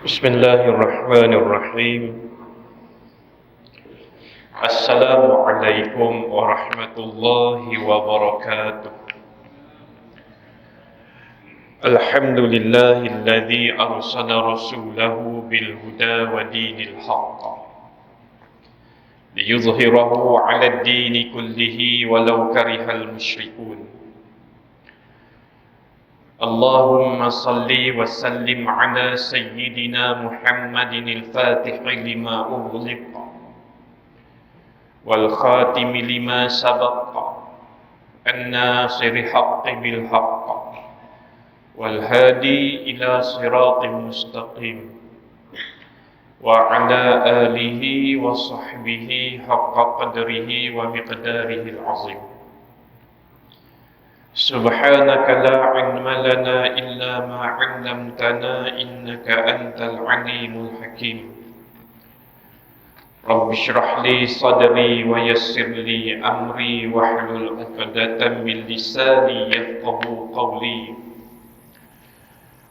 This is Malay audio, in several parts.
Bismillahirrahmanirrahim. Assalamualaikum warahmatullahi wabarakatuh. Alhamdulillahilladzi arsala rasulahu bil huda wa dinil haqq liyuzhirahu 'ala ad-dini kullihi walau karihal musyrikun. Allahumma salli wa sallim ala sayyidina Muhammadin al-Fatih lima ughliqa wal khatimi lima sabaqa an-nasiri haqqi bil haqq wal hadi ila siratin mustaqim wa ala alihi wa sahbihi haqqa qadrihi wa miqdarihi al-azim. Subhanaka la ilma lana illa ma 'allamtana innaka antal alimul hakim. Rabbi shrah li sadri wa yassir li amri wahlul 'uqdatam min lisani yafqahu qawli.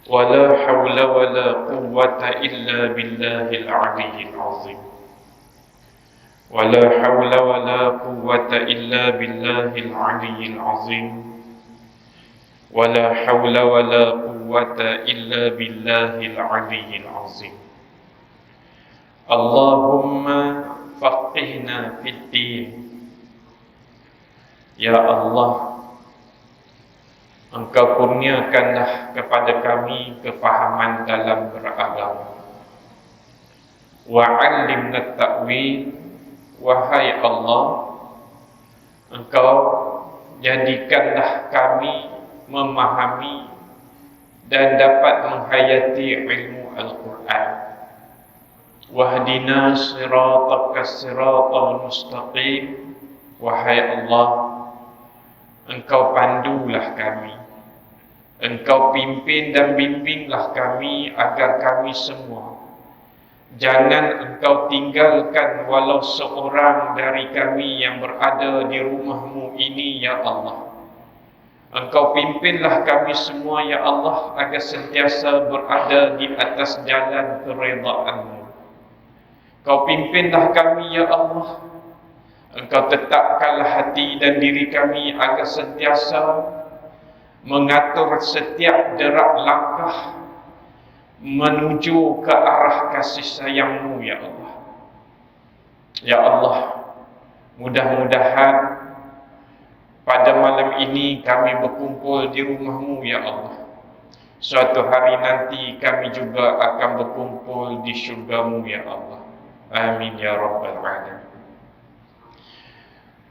Wa la hawla wa la quwwata illa billahil 'aliyyil 'azim. Wa la hawla wa la quwwata illa billahil 'aliyyil 'azim. ولا حول ولا قوة إلا بالله العلي العظيم. اللهم فقهنا في الدين. Ya Allah, Engkau kurniakanlah kepada kami kefahaman dalam beragama. Wa 'allimna at-ta'wil. Wahai Allah, Engkau jadikanlah kami memahami dan dapat menghayati ilmu Al-Quran. Wahdina siratal siratal mustaqim. Wahai Allah, Engkau pandulah kami, Engkau pimpin dan bimbinglah kami agar kami semua jangan Engkau tinggalkan walau seorang dari kami yang berada di rumah-Mu ini, ya Allah. Engkau pimpinlah kami semua, ya Allah, agar sentiasa berada di atas jalan keredaan-Mu. Engkau pimpinlah kami, ya Allah. Engkau tetapkanlah hati dan diri kami agar sentiasa mengatur setiap derak langkah menuju ke arah kasih sayang-Mu, ya Allah. Ya Allah, mudah-mudahan pada malam ini kami berkumpul di rumah-Mu, ya Allah. Suatu hari nanti kami juga akan berkumpul di syurga-Mu, ya Allah. Amin ya rabbal alamin.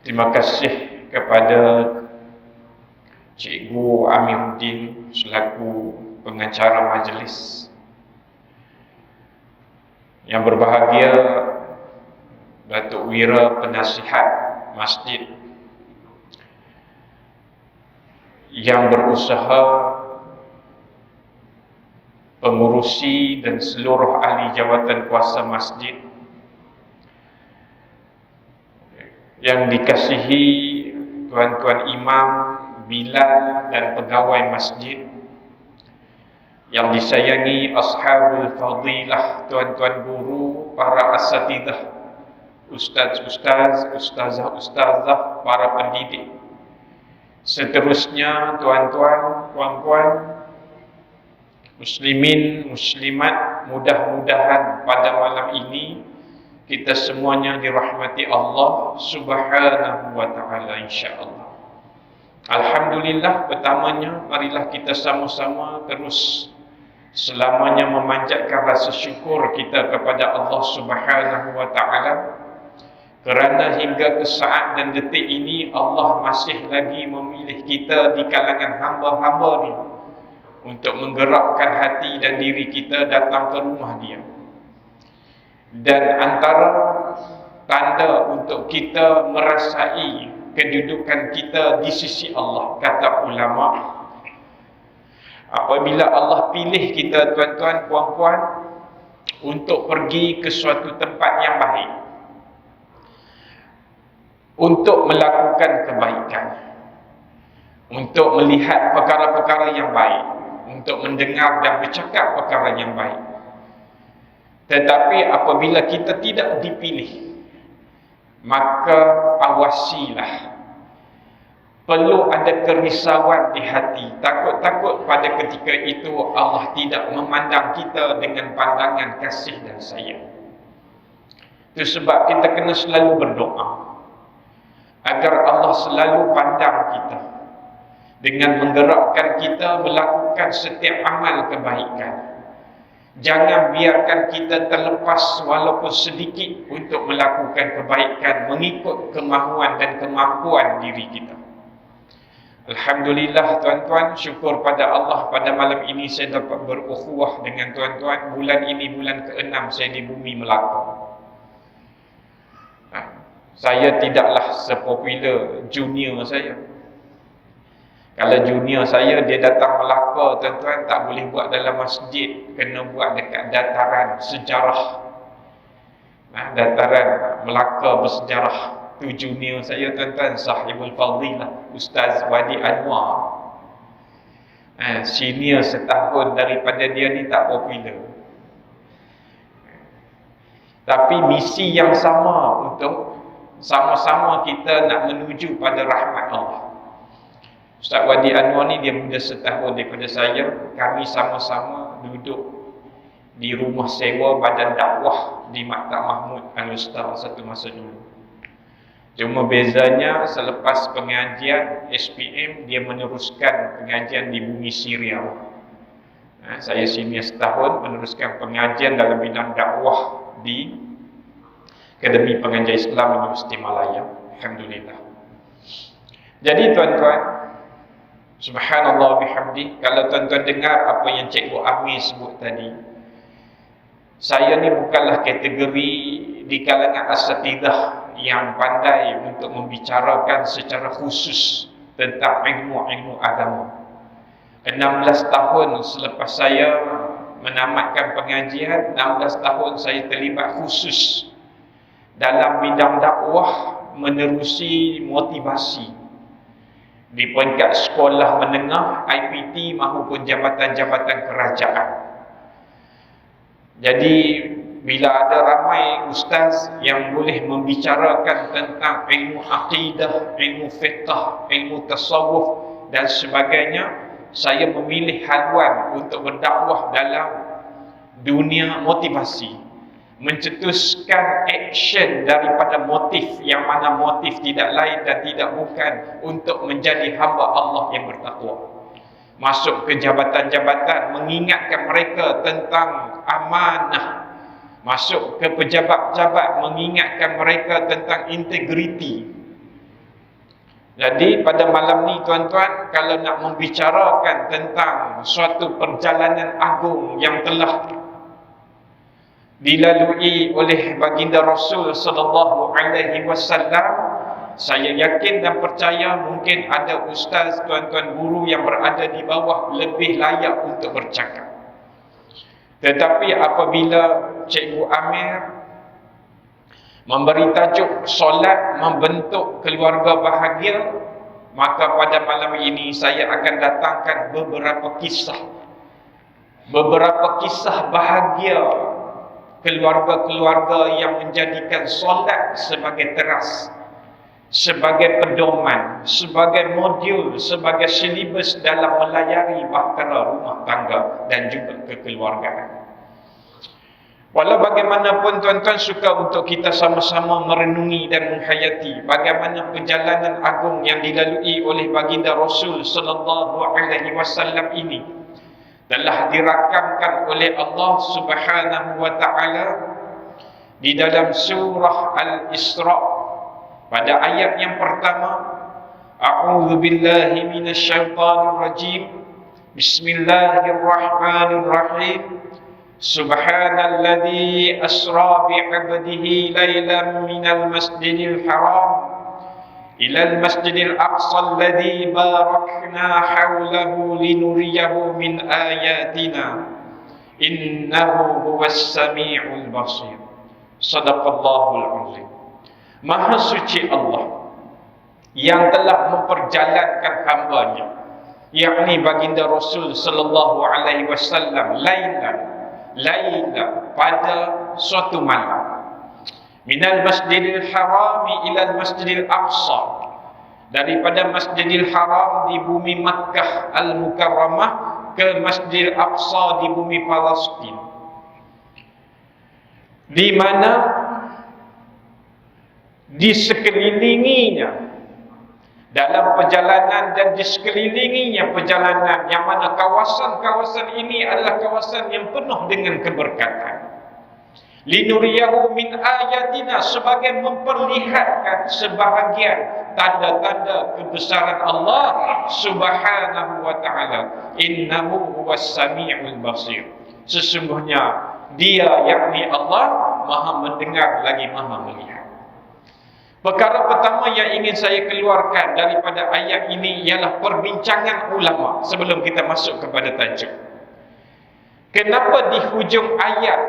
Terima kasih kepada Cikgu Amiruddin selaku pengacara majlis. Yang berbahagia Datuk Wira Penasihat Masjid yang berusaha, pengurusi dan seluruh ahli jawatan kuasa masjid yang dikasihi tuan-tuan imam, bilal dan pegawai masjid, yang disayangi ashabul fadilah, tuan-tuan guru, para asatidah, ustaz-ustaz, ustazah-ustazah, para pendidik. Seterusnya tuan-tuan, puan-puan, muslimin, muslimat, mudah-mudahan pada malam ini kita semuanya dirahmati Allah Subhanahu wa ta'ala, insya-Allah. Alhamdulillah, pertamanya marilah kita sama-sama terus selamanya memanjatkan rasa syukur kita kepada Allah Subhanahu wa ta'ala, kerana hingga ke saat dan detik ini Allah masih lagi memilih kita di kalangan hamba-hamba ni untuk menggerakkan hati dan diri kita datang ke rumah Dia. Dan antara tanda untuk kita merasai kedudukan kita di sisi Allah, kata ulama, apabila Allah pilih kita, tuan-tuan, puan-puan, untuk pergi ke suatu tempat yang baik, untuk melakukan kebaikan, untuk melihat perkara-perkara yang baik, untuk mendengar dan bercakap perkara yang baik. Tetapi apabila kita tidak dipilih, maka awasilah. Perlu ada kerisauan di hati. Takut-takut pada ketika itu Allah tidak memandang kita dengan pandangan kasih dan sayang. Itu sebab kita kena selalu berdoa agar Allah selalu pandang kita dengan menggerakkan kita melakukan setiap amal kebaikan. Jangan biarkan kita terlepas walaupun sedikit untuk melakukan kebaikan mengikut kemahuan dan kemampuan diri kita. Alhamdulillah tuan-tuan, syukur pada Allah, pada malam ini saya dapat berukhuwah dengan tuan-tuan. Bulan ini bulan ke-6 saya di bumi Melaka. Saya tidaklah sepopular junior saya. Kalau junior saya, dia datang Melaka, tuan-tuan, tak boleh buat dalam masjid, kena buat dekat dataran sejarah. Dataran Melaka bersejarah. Tu junior saya, tuan-tuan, sahibul fadilah Ustaz Wadi Anwar. Senior setahun daripada dia ni tak popular. Tapi misi yang sama untuk sama-sama kita nak menuju pada rahmat Allah. Ustaz Wadi Anwar ni dia muda setahun daripada saya. Kami sama-sama duduk di rumah sewa badan dakwah di Maktab Mahmud Al-Ustaz satu masa dulu. Cuma bezanya selepas pengajian SPM dia meneruskan pengajian di bumi Syria. Saya senior setahun meneruskan pengajian dalam bidang dakwah di Akademi Pengajian Islam Universiti Malaya. Alhamdulillah. Jadi tuan-tuan, subhanallah bihamdi, kalau tuan-tuan dengar apa yang Cikgu Amir sebut tadi, saya ni bukanlah kategori di kalangan asatidah yang pandai untuk membicarakan secara khusus tentang ilmu-ilmu agama. 16 tahun selepas saya menamatkan pengajian, 16 tahun saya terlibat khusus dalam bidang dakwah menerusi motivasi di peringkat sekolah menengah, IPT maupun jabatan-jabatan kerajaan. Jadi bila ada ramai ustaz yang boleh membicarakan tentang ilmu akidah, ilmu fiqh, ilmu tasawuf dan sebagainya, saya memilih haluan untuk berdakwah dalam dunia motivasi, mencetuskan action daripada motif yang mana motif tidak lain dan tidak bukan untuk menjadi hamba Allah yang bertakwa. Masuk ke jabatan-jabatan, mengingatkan mereka tentang amanah. Masuk ke pejabat-pejabat, mengingatkan mereka tentang integriti. Jadi pada malam ni tuan-tuan, kalau nak membicarakan tentang suatu perjalanan agung yang telah dilalui oleh baginda Rasul sallallahu alaihi wasallam, saya yakin dan percaya mungkin ada ustaz, tuan-tuan guru yang berada di bawah lebih layak untuk bercakap. Tetapi apabila Cikgu Amir memberi tajuk solat membentuk keluarga bahagia, maka pada malam ini saya akan datangkan beberapa kisah bahagia keluarga-keluarga yang menjadikan solat sebagai teras, sebagai pedoman, sebagai modul, sebagai silibus dalam melayari bahtera rumah tangga dan juga kekeluargaan. Walau bagaimanapun tuan-tuan, suka untuk kita sama-sama merenungi dan menghayati bagaimana perjalanan agung yang dilalui oleh baginda Rasul sallallahu alaihi wasallam ini telah dirakamkan oleh Allah Subhanahu wa taala di dalam surah Al-Isra pada ayat yang pertama. A'udzu billahi minasyaitonir rajim. Bismillahirrahmanirrahim. Subhanalladzi asra bi'abdihi laylan minal masjidil haram ilal masjidil aqsa alladzi barakna hawlahu linuriyahu min ayatina innahu huwas sami'ul basir. Shadaqallahul azim. Maha suci Allah yang telah memperjalankan hamba-Nya, yakni baginda Rasul sallallahu alaihi wasallam, laila pada suatu malam. Minal Masjidil Haram ila Masjidil Aqsa, daripada Masjidil Haram di bumi Makkah Al-Mukarramah ke Masjidil Aqsa di bumi Palestin, di mana di sekelilinginya dalam perjalanan dan di sekelilinginya perjalanan, yang mana kawasan-kawasan ini adalah kawasan yang penuh dengan keberkatan. Linuriyahu min ayatina, sebagai memperlihatkan sebahagian tanda-tanda kebesaran Allah Subhanahu wa ta'ala. Innahu huwas sami'ul basir, sesungguhnya Dia, yakni Allah, Maha mendengar lagi Maha melihat. Perkara pertama yang ingin saya keluarkan daripada ayat ini ialah perbincangan ulama sebelum kita masuk kepada tajuk. Kenapa di hujung ayat,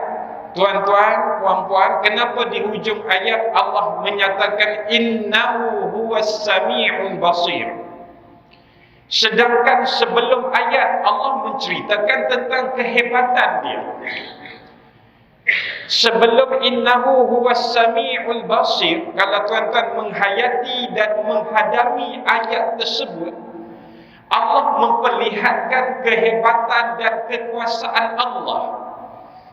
tuan-tuan, puan-puan, kenapa di hujung ayat Allah menyatakan innahu huwas sami'ul basir, sedangkan sebelum ayat Allah menceritakan tentang kehebatan Dia. Sebelum innahu huwas sami'ul basir, kalau tuan-tuan menghayati dan menghadami ayat tersebut, Allah memperlihatkan kehebatan dan kekuasaan Allah.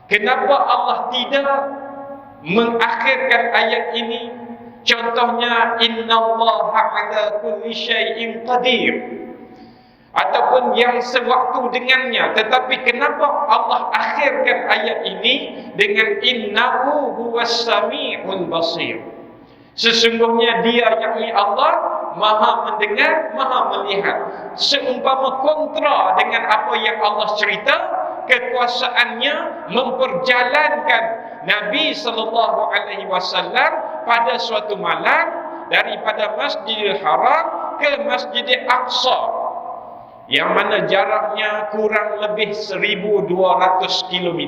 Kenapa Allah tidak mengakhirkan ayat ini? Contohnya, innallaha ala kulli syai'in qadir, ataupun yang sewaktu dengannya. Tetapi kenapa Allah akhirkan ayat ini dengan innahu huwas sami'ul basir, sesungguhnya Dia, yakni Allah, Maha mendengar, Maha melihat. Seumpama kontra dengan apa yang Allah cerita, kekuasaannya memperjalankan Nabi SAW pada suatu malam daripada Masjidil Haram ke Masjidil Aqsa, yang mana jaraknya kurang lebih 1,200 km.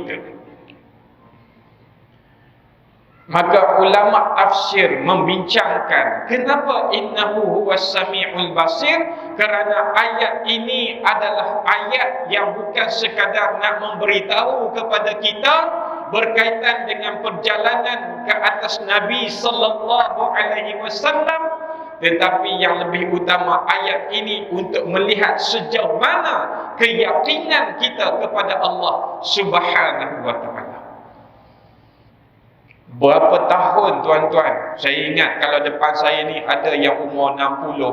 Maka ulama tafsir membincangkan kenapa innahu huwas sami'ul basir, kerana ayat ini adalah ayat yang bukan sekadar nak memberitahu kepada kita berkaitan dengan perjalanan ke atas Nabi sallallahu alaihi wasallam, tetapi yang lebih utama ayat ini untuk melihat sejauh mana keyakinan kita kepada Allah Subhanahu wa ta'ala. Berapa tahun, tuan-tuan? Saya ingat kalau depan saya ni ada yang umur 60.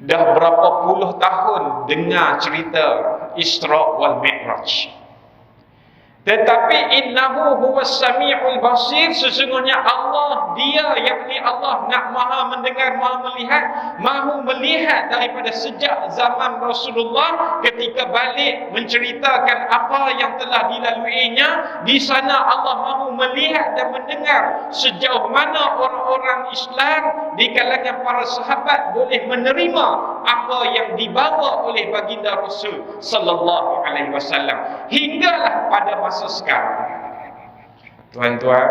Dah berapa puluh tahun dengar cerita Isra wal Mi'raj. Tetapi innahu huwas sami'ul basir, sesungguhnya Allah, Dia, yakni Allah, nak Maha mendengar, Maha melihat, Maha melihat daripada sejak zaman Rasulullah ketika balik menceritakan apa yang telah dilaluinya. Di sana Allah Maha melihat dan mendengar sejauh mana orang-orang Islam di kalangan para sahabat boleh menerima apa yang dibawa oleh baginda Rasul sallallahu alaihi wasallam hinggalah pada masa sekarang. Tuan-tuan,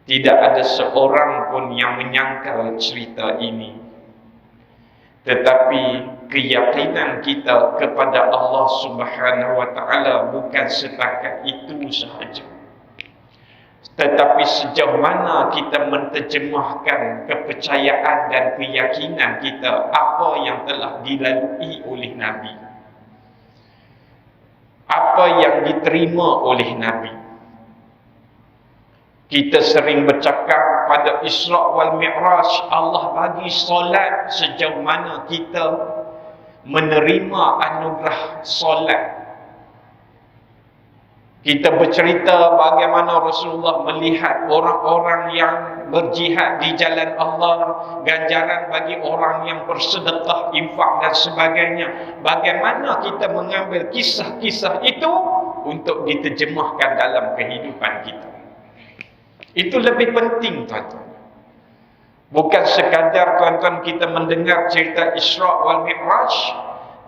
tidak ada seorang pun yang menyangkal cerita ini. Tetapi keyakinan kita kepada Allah Subhanahu wa ta'ala bukan setakat itu sahaja, tetapi sejauh mana kita menterjemahkan kepercayaan dan keyakinan kita apa yang telah dilalui oleh Nabi, apa yang diterima oleh Nabi. Kita sering bercakap pada Isra wal Mi'raj, Allah bagi solat sejauh mana kita menerima anugerah solat. Kita bercerita bagaimana Rasulullah melihat orang-orang yang berjihad di jalan Allah, ganjaran bagi orang yang bersedekah, infak dan sebagainya. Bagaimana kita mengambil kisah-kisah itu untuk diterjemahkan dalam kehidupan kita. Itu lebih penting, tuan-tuan. Bukan sekadar, tuan-tuan, kita mendengar cerita Isra wal Mi'raj,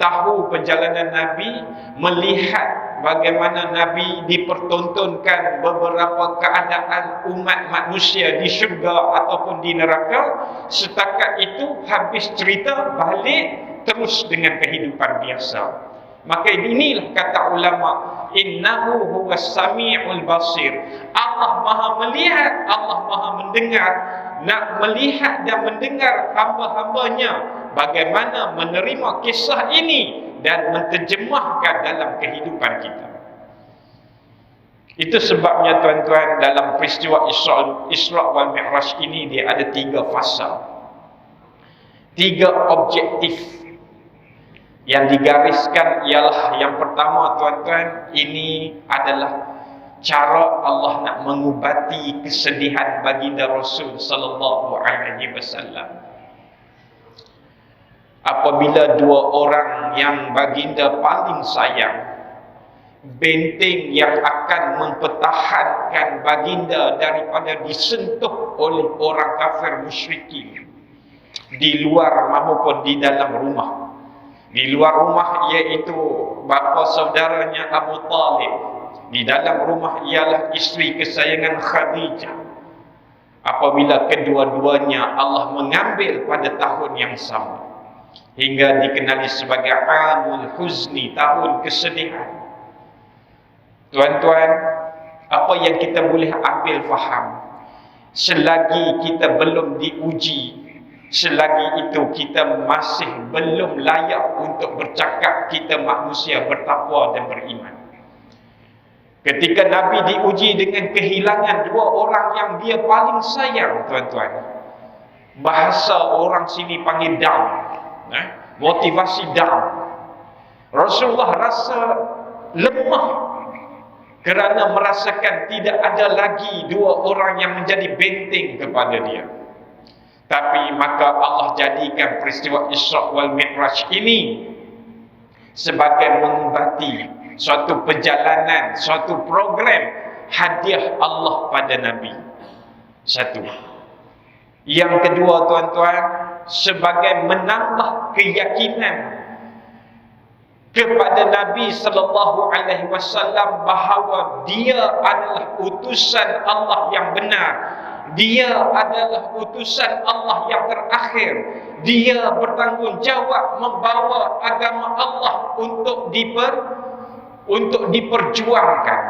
tahu perjalanan Nabi, melihat bagaimana Nabi dipertontonkan beberapa keadaan umat manusia di syurga ataupun di neraka. Setakat itu habis cerita, balik terus dengan kehidupan biasa. Maka inilah kata ulama, innahu huwas sami'ul basir. Allah Maha melihat, Allah Maha mendengar. Nak melihat dan mendengar hamba-hambanya bagaimana menerima kisah ini dan menterjemahkan dalam kehidupan kita. Itu sebabnya tuan-tuan, dalam peristiwa Isra wal Mi'raj ini dia ada 3 fasa, 3 objektif. Yang digariskan ialah yang pertama tuan-tuan, ini adalah cara Allah nak mengubati kesedihan baginda Rasul sallallahu alaihi wasallam. Apabila 2 orang yang baginda paling sayang, benteng yang akan mempertahankan baginda daripada disentuh oleh orang kafir musyrikin di luar maupun di dalam rumah. Di luar rumah iaitu bapa saudaranya Abu Talib. Di dalam rumah ialah isteri kesayangan Khadijah. Apabila kedua-duanya Allah mengambil pada tahun yang sama, hingga dikenali sebagai Amul Huzni, tahun kesedihan. Tuan-tuan, apa yang kita boleh ambil faham, selagi kita belum diuji, selagi itu kita masih belum layak untuk bercakap kita manusia bertakwa dan beriman. Ketika Nabi diuji dengan kehilangan 2 orang yang dia paling sayang, tuan-tuan, bahasa orang sini panggil down, motivasi down. Rasulullah rasa lemah kerana merasakan tidak ada lagi 2 orang yang menjadi benteng kepada dia. Tapi maka Allah jadikan peristiwa Isra wal Mi'raj ini sebagai mengubati suatu perjalanan, suatu program hadiah Allah pada Nabi. Satu. Yang kedua tuan-tuan, sebagai menambah keyakinan kepada Nabi sallallahu alaihi wasallam bahawa dia adalah utusan Allah yang benar. Dia adalah utusan Allah yang terakhir. Dia bertanggungjawab membawa agama Allah untuk diperjuangkan,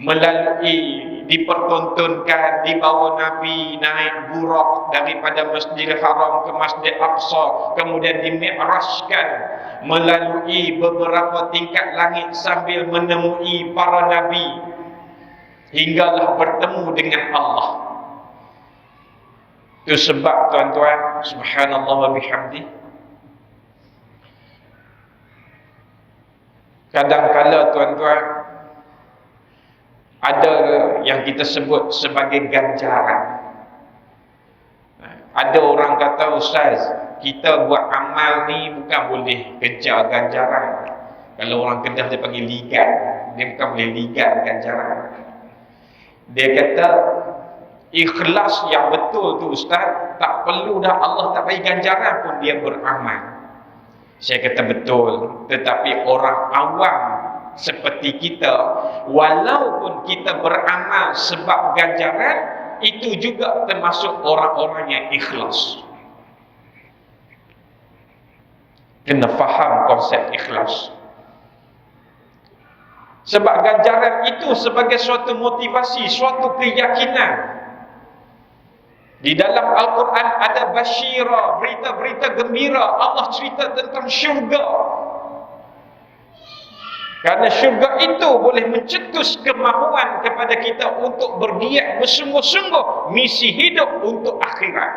melalui dipertontonkan, dibawa Nabi naik burak daripada Masjidil Haram ke Masjid Aqsa, kemudian dimi'rajkan melalui beberapa tingkat langit sambil menemui para nabi hinggalah bertemu dengan Allah. Itu sebab tuan-tuan, subhanallah wa bihamdi, kadang-kala tuan-tuan ada yang kita sebut sebagai ganjaran. Ada orang kata, ustaz, kita buat amal ni bukan boleh kejar ganjaran. Kalau orang Kedah dia panggil ligat, dia bukan boleh ligat ganjaran. Dia kata ikhlas yang betul tu ustaz, tak perlu dah Allah tak bagi ganjaran pun dia beramal. Saya kata betul, tetapi orang awam seperti kita, walaupun kita beramal sebab ganjaran, itu juga termasuk orang-orang yang ikhlas. Kena faham konsep ikhlas. Sebab ganjaran itu sebagai suatu motivasi, suatu keyakinan. Di dalam Al-Quran ada basyira, berita-berita gembira. Allah cerita tentang syurga. Karena syurga itu boleh mencetus kemahuan kepada kita untuk bergiat bersungguh-sungguh misi hidup untuk akhirat.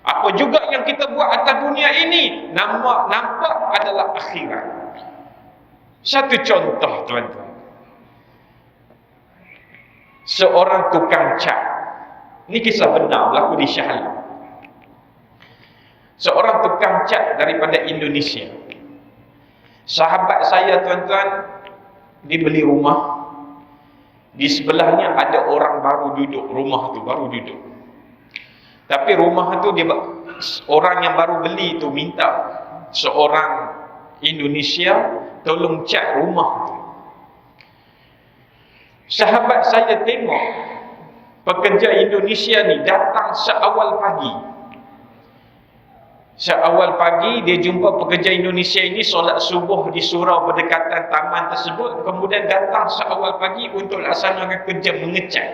Apa juga yang kita buat atas dunia ini nampak adalah akhirat. Satu contoh tuan-tuan, seorang tukang cat. Ini kisah benar berlaku di Shah Alam. Seorang tukang cat daripada Indonesia. Sahabat saya tuan-tuan, dia beli rumah. Di sebelahnya ada orang baru duduk, rumah tu baru duduk. Tapi rumah tu dia, orang yang baru beli tu minta seorang Indonesia tolong cat rumah tu. Sahabat saya tengok pekerja Indonesia ni datang seawal pagi. Seawal pagi dia jumpa pekerja Indonesia ini solat subuh di surau berdekatan taman tersebut, kemudian datang seawal pagi untuk laksanakan kerja mengecat.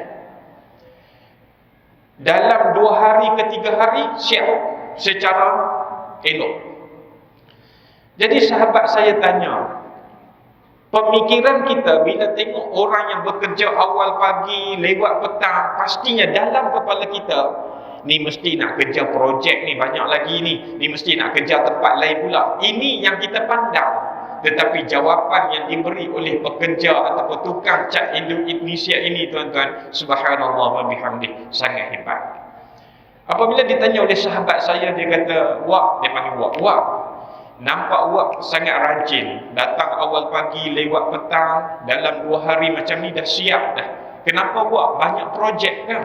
Dalam 2 hari ke 3 hari siap secara elok. Jadi sahabat saya tanya, pemikiran kita bila tengok orang yang bekerja awal pagi lewat petang, pastinya dalam kepala kita, ni mesti nak kerja projek ni banyak lagi ni mesti nak kerja tempat lain pula. Ini yang kita pandang. Tetapi jawapan yang diberi oleh pekerja ataupun tukang cat Indonesia ini, tuan-tuan, subhanallah wa bihamdih, sangat hebat. Apabila ditanya oleh sahabat saya, dia kata, wak, dia panggil wak, nampak wak sangat rajin, datang awal pagi lewat petang, dalam 2 hari macam ni dah siap dah. Kenapa wak banyak projek kan?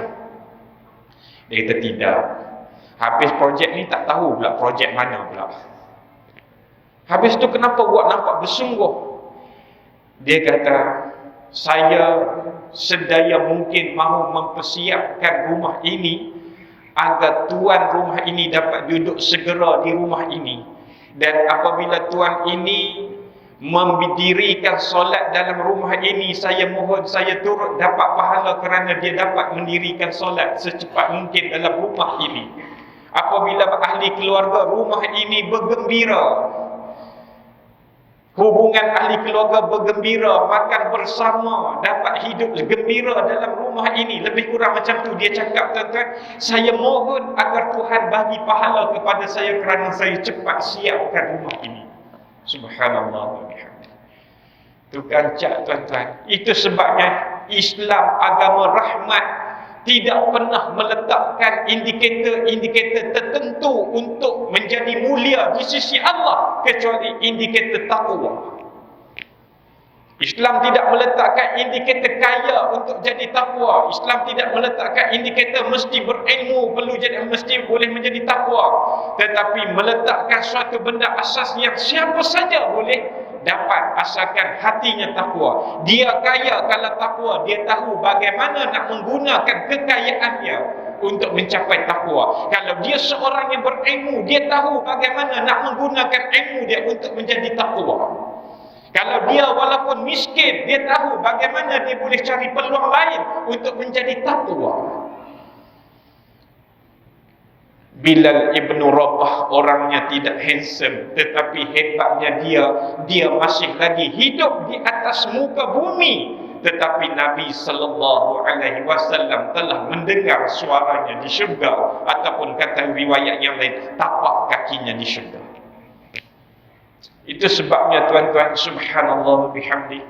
Dia kata tidak. Habis projek ni tak tahu pula projek mana pula. Habis tu kenapa buat nampak bersungguh? Dia kata, saya sedaya mungkin mahu mempersiapkan rumah ini agar tuan rumah ini dapat duduk segera di rumah ini. Dan apabila tuan ini mendirikan solat dalam rumah ini, saya mohon saya turut dapat pahala kerana dia dapat mendirikan solat secepat mungkin dalam rumah ini. Apabila ahli keluarga rumah ini bergembira, hubungan ahli keluarga bergembira, makan bersama, dapat hidup gembira dalam rumah ini, lebih kurang macam tu dia cakap, tuan-tuan, saya mohon agar Tuhan bagi pahala kepada saya kerana saya cepat siapkan rumah ini. Subhanallah wa bihamdih. Tukang cat, tuan-tuan, itu sebabnya Islam agama rahmat tidak pernah meletakkan indikator tertentu untuk menjadi mulia di sisi Allah kecuali indikator takwa. Islam tidak meletakkan indikator kaya untuk jadi takwa. Islam tidak meletakkan indikator mesti berilmu mesti boleh menjadi takwa. Tetapi meletakkan suatu benda asas yang siapa saja boleh dapat asalkan hatinya takwa. Dia kaya kalau takwa, dia tahu bagaimana nak menggunakan kekayaannya untuk mencapai takwa. Kalau dia seorang yang berilmu, dia tahu bagaimana nak menggunakan ilmu dia untuk menjadi takwa. Kalau dia walaupun miskin, dia tahu bagaimana dia boleh cari peluang lain untuk menjadi takwa. Bilal ibn Rabah orangnya tidak handsome, tetapi hebatnya dia masih lagi hidup di atas muka bumi. Tetapi Nabi sallallahu alaihi wasallam telah mendengar suaranya di syurga, ataupun kata riwayat yang lain, tapak kakinya di syurga. Itu sebabnya, tuan-tuan, subhanallah bihamdi,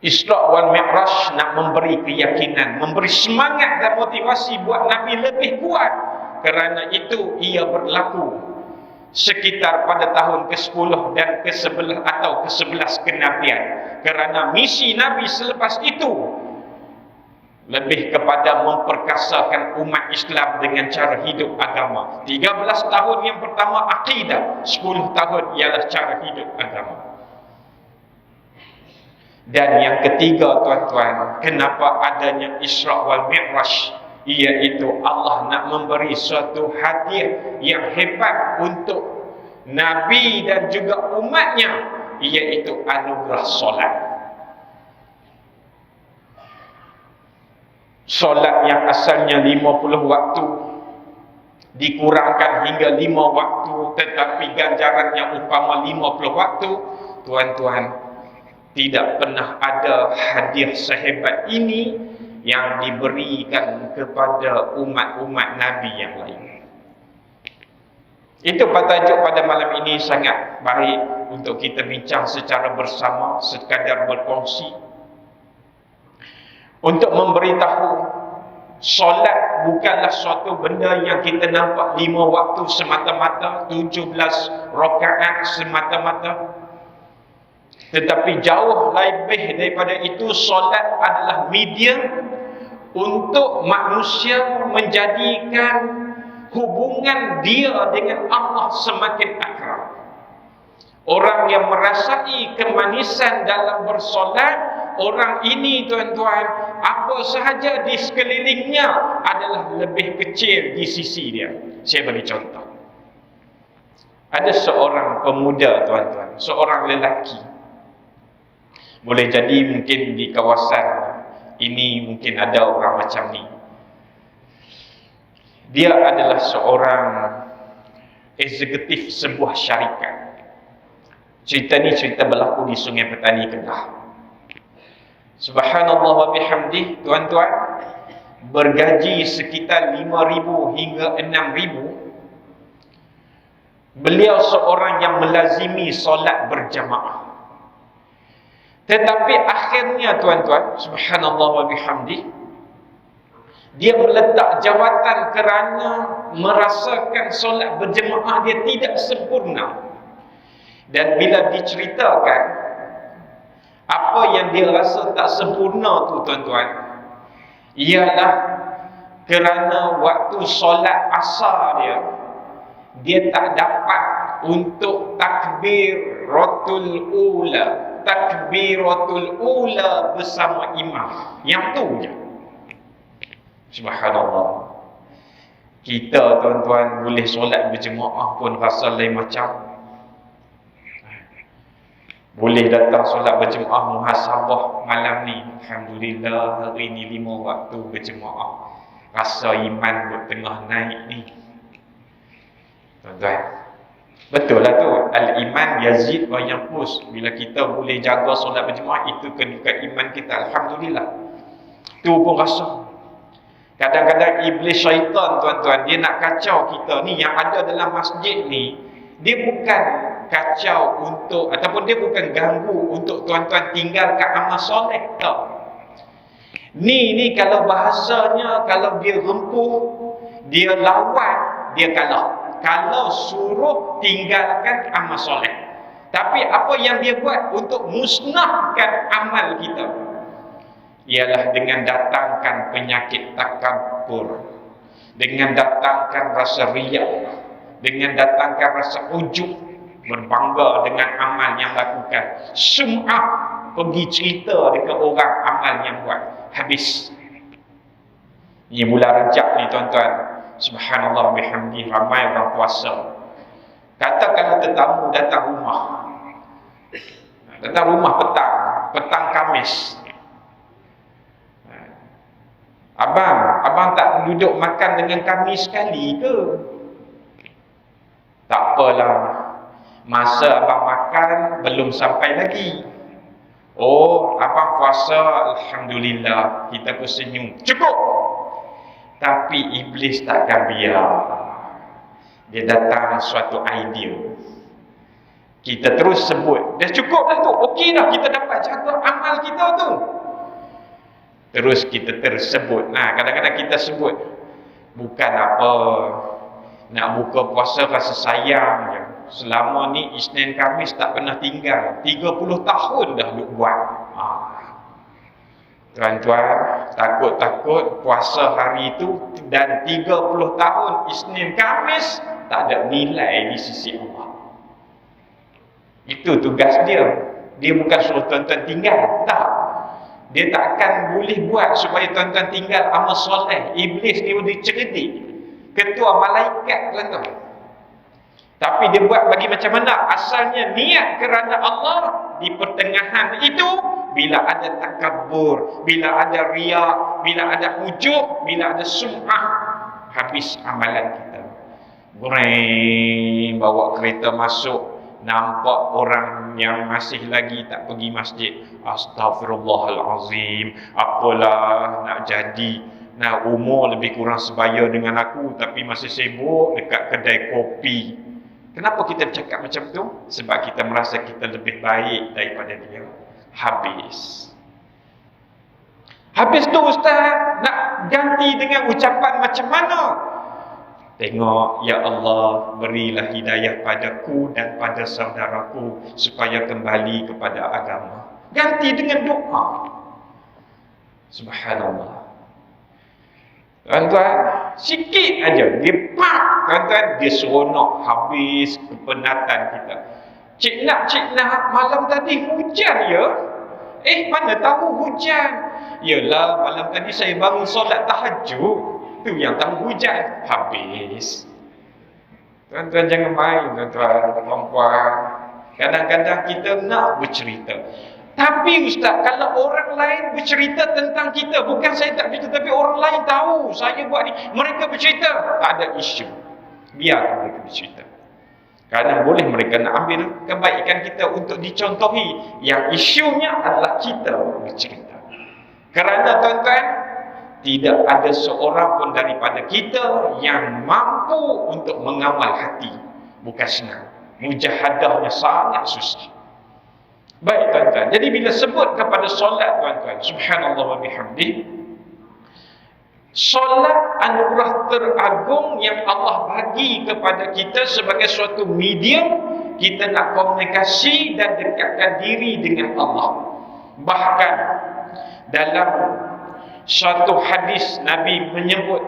Isra wal Mi'raj nak memberi keyakinan, memberi semangat dan motivasi buat Nabi lebih kuat. Kerana itu ia berlaku sekitar pada tahun ke-10 dan ke-11 atau ke-11 kenabian. Kerana misi Nabi selepas itu lebih kepada memperkasakan umat Islam dengan cara hidup agama. 13 tahun yang pertama akidah, 10 tahun ialah cara hidup agama. Dan yang ketiga, tuan-tuan, kenapa adanya Isra wal Mi'raj, iaitu Allah nak memberi suatu hadiah yang hebat untuk Nabi dan juga umatnya, iaitu anugerah solat. Solat yang asalnya 50 waktu dikurangkan hingga 5 waktu, tetapi ganjarannya umpama 50 waktu. Tuan-tuan, tidak pernah ada hadiah sehebat ini yang diberikan kepada umat-umat Nabi yang lain. Itu tajuk pada malam ini sangat baik untuk kita bincang secara bersama, sekadar berkongsi, untuk memberitahu solat bukanlah suatu benda yang kita nampak 5 waktu semata-mata, 17 rakaat semata-mata. Tetapi jauh lebih daripada itu, solat adalah medium untuk manusia menjadikan hubungan dia dengan Allah semakin akrab. Orang yang merasai kemanisan dalam bersolat, orang ini, tuan-tuan, apa sahaja di sekelilingnya adalah lebih kecil di sisi dia. Saya bagi contoh. Ada seorang pemuda, tuan-tuan, seorang lelaki. Boleh jadi mungkin di kawasan ini mungkin ada orang macam ni. Dia adalah seorang eksekutif sebuah syarikat. Cerita ni cerita berlaku di Sungai Petani, Kedah. Subhanallah wa bihamdih, tuan-tuan, bergaji sekitar 5,000 hingga 6,000. Beliau seorang yang melazimi solat berjamaah. Tetapi akhirnya, tuan-tuan, subhanallah wa bihamdih, dia meletak jawatan kerana merasakan solat berjemaah dia tidak sempurna. Dan bila diceritakan apa yang dia rasa tak sempurna tu, tuan-tuan, ialah kerana waktu solat asar dia tak dapat untuk takbiratul ula bersama imam. Yang tu je. Subhanallah. Kita, tuan-tuan, boleh solat berjemaah pun rasa lain macam. Boleh datang solat berjemaah muhasabah malam ni. Alhamdulillah, hari ni 5 waktu berjemaah. Rasa iman bertengah naik ni. Tuan-tuan, betul lah tu. Al-iman yazid wa yanqus. Bila kita boleh jaga solat berjemaah, itu kedudukan iman kita. Alhamdulillah. Tu pun rasa. Kadang-kadang iblis syaitan, tuan-tuan, dia nak kacau kita ni yang ada dalam masjid ni. Dia bukan kacau untuk, ataupun dia bukan ganggu untuk tuan-tuan tinggalkan amal soleh, tak. Ni kalau bahasanya, kalau dia rempuh, dia lawan, dia kalah. Kalau suruh tinggalkan amal soleh. Tapi apa yang dia buat untuk musnahkan amal kita, ialah dengan datangkan penyakit takabur, dengan datangkan rasa riak, dengan datangkan rasa ujub, berbangga dengan amal yang lakukan, sum'ah, pergi cerita dekat orang amal yang buat, habis. Ini bulan Rejab ni, tuan-tuan, subhanallah bihamdi, ramai orang puasa. Katakanlah tetamu datang rumah petang Khamis. Abang tak duduk makan dengan kami sekali ke? Tak apalah, masa abang makan belum sampai lagi. Oh, abang puasa, alhamdulillah, kita pun senyum, cukup. Tapi iblis takkan biar. Dia datang suatu idea. Kita terus sebut, dah cukup dah tu, okey dah, kita dapat jaga amal kita tu. Terus kita tersebut. Nah, kadang-kadang kita sebut, bukan apa, nak buka puasa rasa sayang je. Selama ni Isnin Khamis tak pernah tinggal, 30 tahun dah duk buat. Tuan-tuan, takut-takut puasa hari itu dan 30 tahun Isnin Khamis tak ada nilai di sisi Allah. Itu tugas dia. Dia bukan suruh tuan-tuan tinggal, tak. Dia takkan boleh buat supaya tuan-tuan tinggal amal soleh. Iblis dia cerdik, ketua malaikat, tuan-tuan. Tapi dia buat bagi macam mana? Asalnya niat kerana Allah. Di pertengahan itu, bila ada takabur, bila ada riak, bila ada ujub, bila ada sum'ah, habis amalan kita. Goreng, bawa kereta masuk, nampak orang yang masih lagi tak pergi masjid. Astaghfirullahalazim, apalah nak jadi. Nah, umur lebih kurang sebaya dengan aku, tapi masih sibuk dekat kedai kopi. Kenapa kita bercakap macam tu? Sebab kita merasa kita lebih baik daripada dia. Habis tu ustaz, nak ganti dengan ucapan macam mana? Tengok, ya Allah, berilah hidayah padaku dan pada saudaraku supaya kembali kepada agama. Ganti dengan doa. Subhanallah. Tuan-tuan, sikit aja dia pak, tuan-tuan, dia seronok, habis kepenatan kita. Cik nak, malam tadi hujan ya? Mana tahu hujan. Yalah, malam tadi saya bangun solat tahajud. Tu yang tahu hujan. Habis. Tuan-tuan jangan main, tuan-tuan, puan-puan. Kadang-kadang kita nak bercerita. Tapi Ustaz, kalau orang lain bercerita tentang kita, bukan saya tak bercerita, tapi orang lain tahu saya buat ni, mereka bercerita, tak ada isu. Biar mereka bercerita. Kerana boleh mereka nak ambil kebaikan kita untuk dicontohi. Yang isunya adalah kita bercerita. Kerana tuan-tuan, tidak ada seorang pun daripada kita yang mampu untuk mengawal hati. Bukan senang. Mujahadahnya sangat susah. Baik tuan-tuan, jadi bila sebut kepada solat tuan-tuan, subhanallah wa bihamdih, solat anugerah teragung yang Allah bagi kepada kita sebagai suatu medium kita nak komunikasi dan dekatkan diri dengan Allah. Bahkan dalam suatu hadis Nabi menyebut,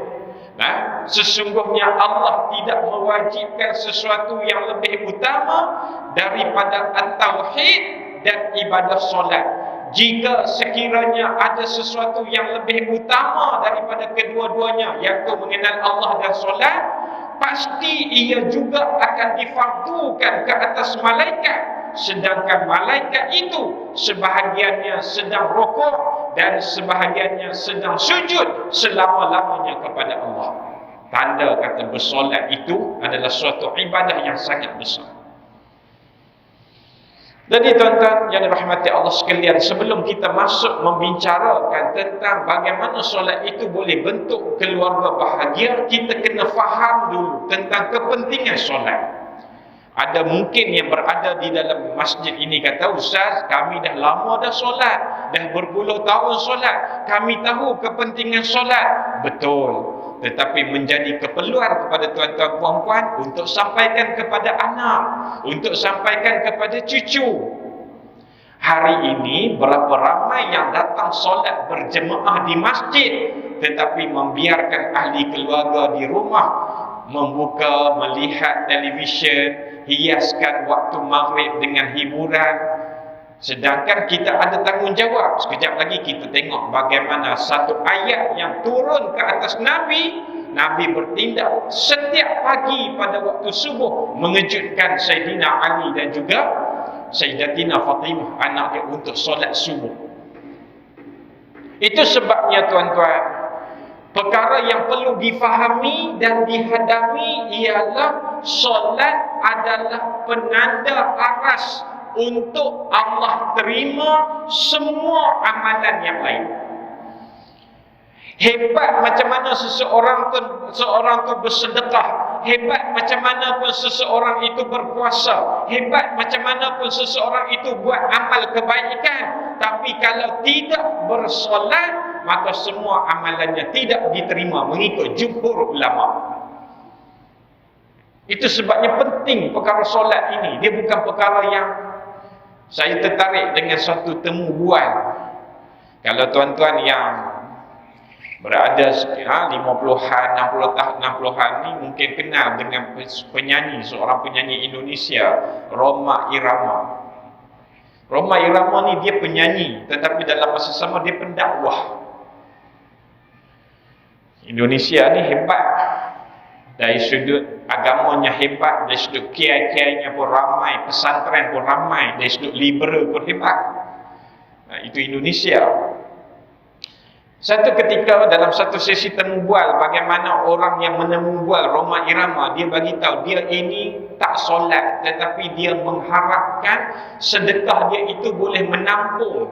sesungguhnya Allah tidak mewajibkan sesuatu yang lebih utama daripada at-tauhid dan ibadah solat. Jika sekiranya ada sesuatu yang lebih utama daripada kedua-duanya, iaitu mengenal Allah dan solat, pasti ia juga akan difardukan ke atas malaikat. Sedangkan malaikat itu sebahagiannya sedang rukuk dan sebahagiannya sedang sujud selama-lamanya kepada Allah. Tanda kata bersolat itu adalah suatu ibadah yang sangat besar. Jadi tuan-tuan yang dirahmati Allah sekalian, sebelum kita masuk membicarakan tentang bagaimana solat itu boleh bentuk keluarga bahagia, kita kena faham dulu tentang kepentingan solat. Ada mungkin yang berada di dalam masjid ini kata, Ustaz, kami dah lama dah solat, dah berpuluh tahun solat, kami tahu kepentingan solat. Betul. Tetapi menjadi keperluan kepada tuan-tuan puan-puan untuk sampaikan kepada anak, untuk sampaikan kepada cucu. Hari ini berapa ramai yang datang solat berjemaah di masjid, tetapi membiarkan ahli keluarga di rumah membuka, melihat televisyen, hiaskan waktu maghrib dengan hiburan. Sedangkan kita ada tanggungjawab. Sekejap lagi kita tengok bagaimana satu ayat yang turun ke atas Nabi. Nabi bertindak setiap pagi pada waktu subuh mengejutkan Sayyidina Ali dan juga Sayyidatina Fatimah, anak dia, untuk solat subuh. Itu sebabnya tuan-tuan, perkara yang perlu difahami dan dihadami ialah solat adalah penanda aras untuk Allah terima semua amalan yang lain. Hebat macam mana seseorang tu bersedekah, hebat macam mana pun seseorang itu berpuasa, hebat macam mana pun seseorang itu buat amal kebaikan, tapi kalau tidak bersolat, maka semua amalannya tidak diterima mengikut jumhur ulama. Itu sebabnya penting perkara solat ini. Dia bukan perkara yang saya tertarik dengan suatu temubual. Kalau tuan-tuan yang berada 50-an, 60-an ni mungkin kenal dengan penyanyi, seorang penyanyi Indonesia, Rhoma Irama. Rhoma Irama ni dia penyanyi, tetapi dalam masa sama dia pendakwah. Indonesia ni hebat. Dari sudut agamanya hebat, dari sudut kiai-kiainya pun ramai, pesantren pun ramai, dari sudut liberal pun hebat. Itu Indonesia. Satu ketika dalam satu sesi temu bual, bagaimana orang yang menemu bual Rhoma Irama, dia bagi tahu dia ini tak solat, tetapi dia mengharapkan sedekah dia itu boleh menampung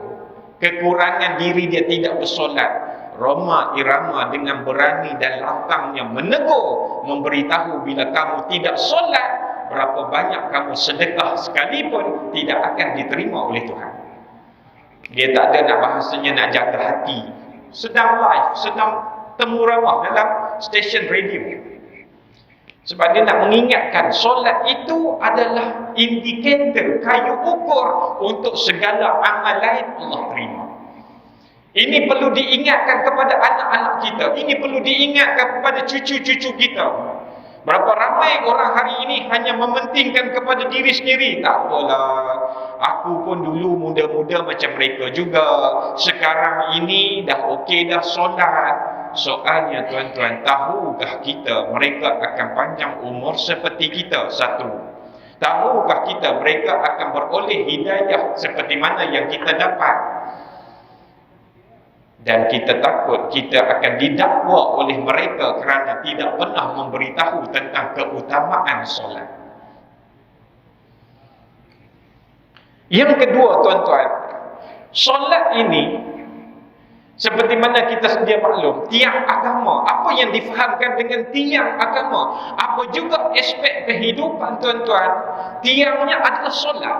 kekurangan diri dia tidak bersolat. Rhoma Irama dengan berani dan lantangnya menegur, memberitahu bila kamu tidak solat, berapa banyak kamu sedekah sekalipun tidak akan diterima oleh Tuhan. Dia tak ada nak bahasanya nak jaga hati. Sedang live, sedang temu ramah dalam stesen radio. Sebab dia nak mengingatkan solat itu adalah indikator, kayu ukur untuk segala amal lain Allah terima. Ini perlu diingatkan kepada anak-anak kita. Ini perlu diingatkan kepada cucu-cucu kita. Berapa ramai orang hari ini hanya mementingkan kepada diri sendiri. Tak apalah, Aku pun dulu muda-muda macam mereka juga. Sekarang ini dah okey dah solat. Soalnya tuan-tuan, tahukah kita mereka akan panjang umur seperti kita? Satu. Tahukah kita mereka akan beroleh hidayah seperti mana yang kita dapat? Dan kita takut kita akan didakwa oleh mereka kerana tidak pernah memberitahu tentang keutamaan solat. Yang kedua tuan-tuan, solat ini seperti mana kita sedia maklum, tiang agama. Apa yang difahamkan dengan tiang agama? Apa juga aspek kehidupan tuan-tuan? Tiangnya adalah solat.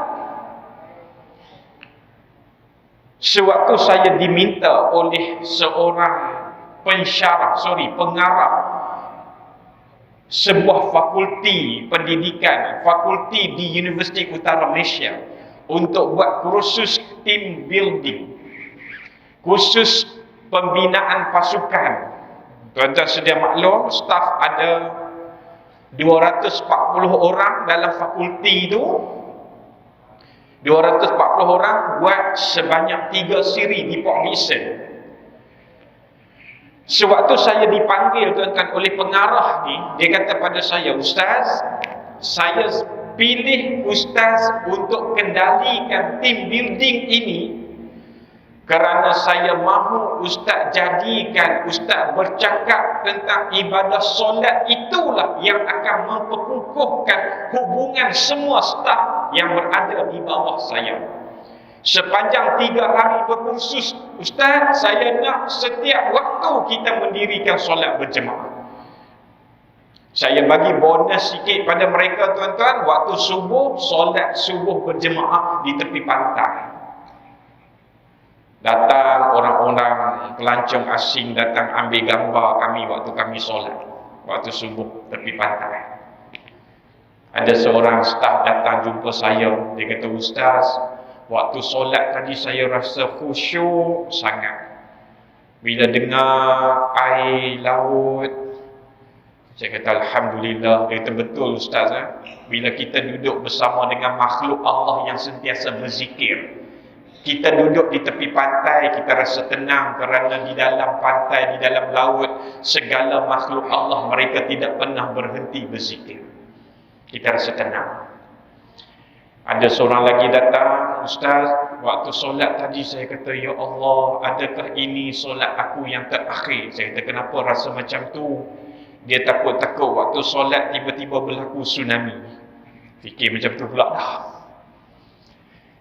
Sewaktu saya diminta oleh seorang pengarah sebuah fakulti pendidikan, fakulti di Universiti Utara Malaysia, untuk buat kursus team building, kursus pembinaan pasukan. Tuan-tuan sedia maklum, staf ada 240 orang dalam fakulti itu. 240 orang buat sebanyak 3 siri di Port Dickson. Sewaktu saya dipanggil tuan-tuan oleh pengarah ni, dia kata pada saya, "Ustaz, saya pilih Ustaz untuk kendalikan team building ini kerana saya mahu Ustaz jadikan Ustaz bercakap tentang ibadah solat, itulah yang akan memperkukuhkan hubungan semua staf yang berada di bawah saya. Sepanjang 3 hari berkursus, Ustaz, saya nak setiap waktu kita mendirikan solat berjemaah." Saya bagi bonus sikit pada mereka tuan-tuan, waktu subuh, solat subuh berjemaah di tepi pantai. Datang orang-orang pelancong asing datang ambil gambar kami waktu kami solat, waktu subuh tepi pantai. Ada seorang staf datang jumpa saya, dia kata, "Ustaz, waktu solat tadi saya rasa khusyuk sangat. Bila dengar air laut." Saya kata, "Alhamdulillah." Dia kata, "Betul Ustaz, bila kita duduk bersama dengan makhluk Allah yang sentiasa berzikir, kita duduk di tepi pantai, kita rasa tenang kerana di dalam pantai, di dalam laut, segala makhluk Allah mereka tidak pernah berhenti berzikir. Kita rasa tenang." Ada seorang lagi datang, "Ustaz, waktu solat tadi saya kata, ya Allah, adakah ini solat aku yang terakhir?" Saya kata, "Kenapa rasa macam tu?" Dia takut-takut waktu solat tiba-tiba berlaku tsunami. Fikir macam tu pula dah.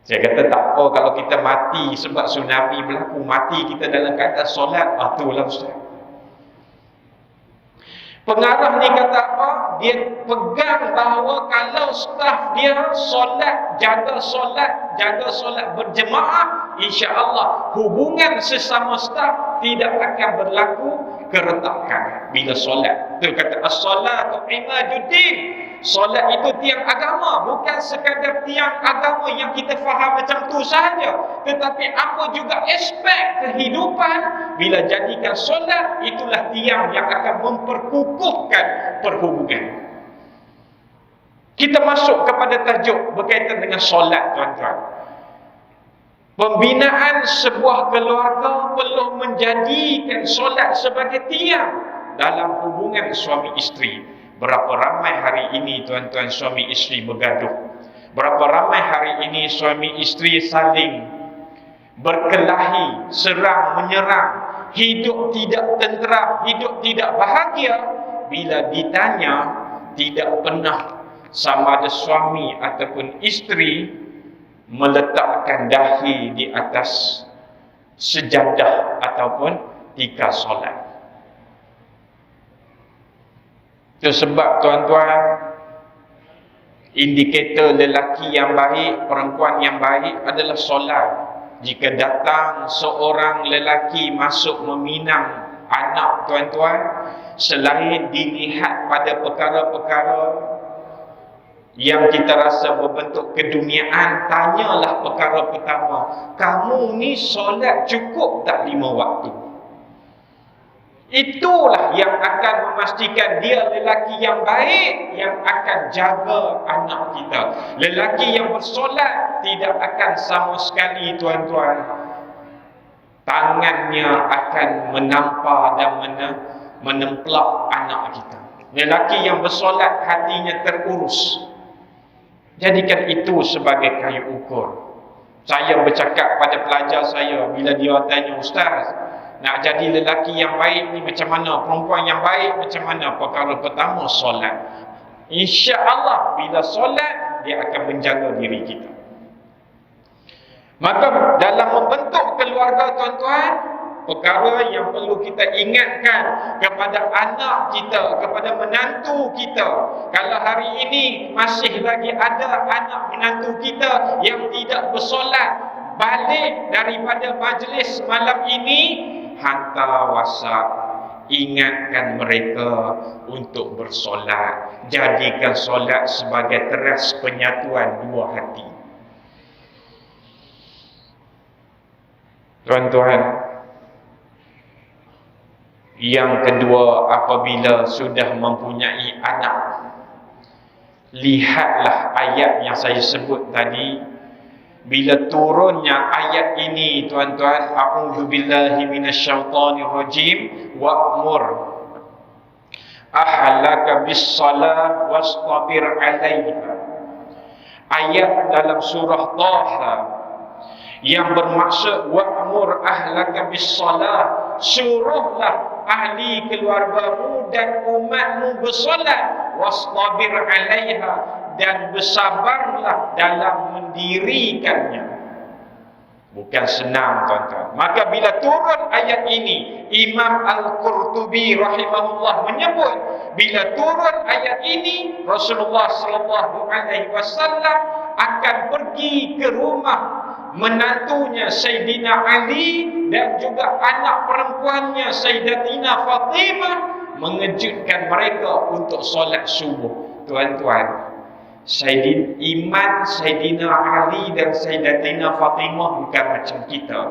Saya kata, "Tak apa kalau kita mati sebab tsunami berlaku, mati kita dalam keadaan solat." Itulah Ustaz. Pengarah ni kata apa? Dia pegang bahawa kalau staf dia jaga solat berjemaah, insya-Allah hubungan sesama staf tidak akan berlaku keretakan bila solat. Tu kata as-salatu imaduddin. Solat itu tiang agama, bukan sekadar tiang agama yang kita faham macam tu sahaja, tetapi apa juga aspek kehidupan. Bila jadikan solat, itulah tiang yang akan memperkukuhkan perhubungan. Kita masuk kepada tajuk berkaitan dengan solat tuan-tuan. Pembinaan sebuah keluarga perlu menjadikan solat sebagai tiang dalam hubungan suami isteri. Berapa ramai hari ini tuan-tuan suami isteri bergaduh. Berapa ramai hari ini suami isteri saling berkelahi, serang menyerang, hidup tidak tenteram, hidup tidak bahagia. Bila ditanya, tidak pernah sama ada suami ataupun isteri meletakkan dahi di atas sejadah ataupun tikar solat. Itu sebab tuan-tuan, indikator lelaki yang baik, perempuan yang baik adalah solat. Jika datang seorang lelaki masuk meminang anak tuan-tuan, selain dilihat pada perkara-perkara yang kita rasa berbentuk keduniaan, tanyalah perkara pertama, "Kamu ni solat cukup tak 5 waktu?" Itulah yang akan memastikan dia lelaki yang baik, yang akan jaga anak kita. Lelaki yang bersolat tidak akan sama sekali, tuan-tuan, tangannya akan menampar dan menemplak anak kita. Lelaki yang bersolat hatinya terurus. Jadikan itu sebagai kayu ukur. Saya bercakap pada pelajar saya bila dia tanya, "Ustaz, nak jadi lelaki yang baik ni macam mana? Perempuan yang baik macam mana?" Perkara pertama, solat. InsyaAllah bila solat, dia akan menjaga diri kita. Maka dalam membentuk keluarga, tuan-tuan, perkara yang perlu kita ingatkan kepada anak kita, kepada menantu kita, kalau hari ini masih lagi ada anak menantu kita yang tidak bersolat, balik daripada majlis malam ini, hantar WhatsApp, ingatkan mereka untuk bersolat. Jadikan solat sebagai teras penyatuan dua hati. Tuan-tuan, yang kedua, apabila sudah mempunyai anak, lihatlah ayat yang saya sebut tadi. Bila turunnya ayat ini, tuan-tuan, a'udzubillahi minasyaitonir rajim, wa'mur ahlaka bis-shalah wastabir 'alaiha. Ayat dalam surah Taha yang bermaksud wa'mur ahlaka bis-shalah, suruhlah ahli keluargamu dan umatmu bersolat, wastabir 'alaiha, dan bersabarlah dalam mendirikannya. Bukan senang, tuan-tuan. Maka bila turun ayat ini, Imam Al-Qurtubi rahimahullah menyebut, bila turun ayat ini, Rasulullah sallallahu alaihi wasallam akan pergi ke rumah menantunya Sayyidina Ali dan juga anak perempuannya Sayyidatina Fatimah, mengejutkan mereka untuk solat subuh. Tuan-tuan, Sayyidina Ali dan Sayyidatina Fatimah bukan macam kita,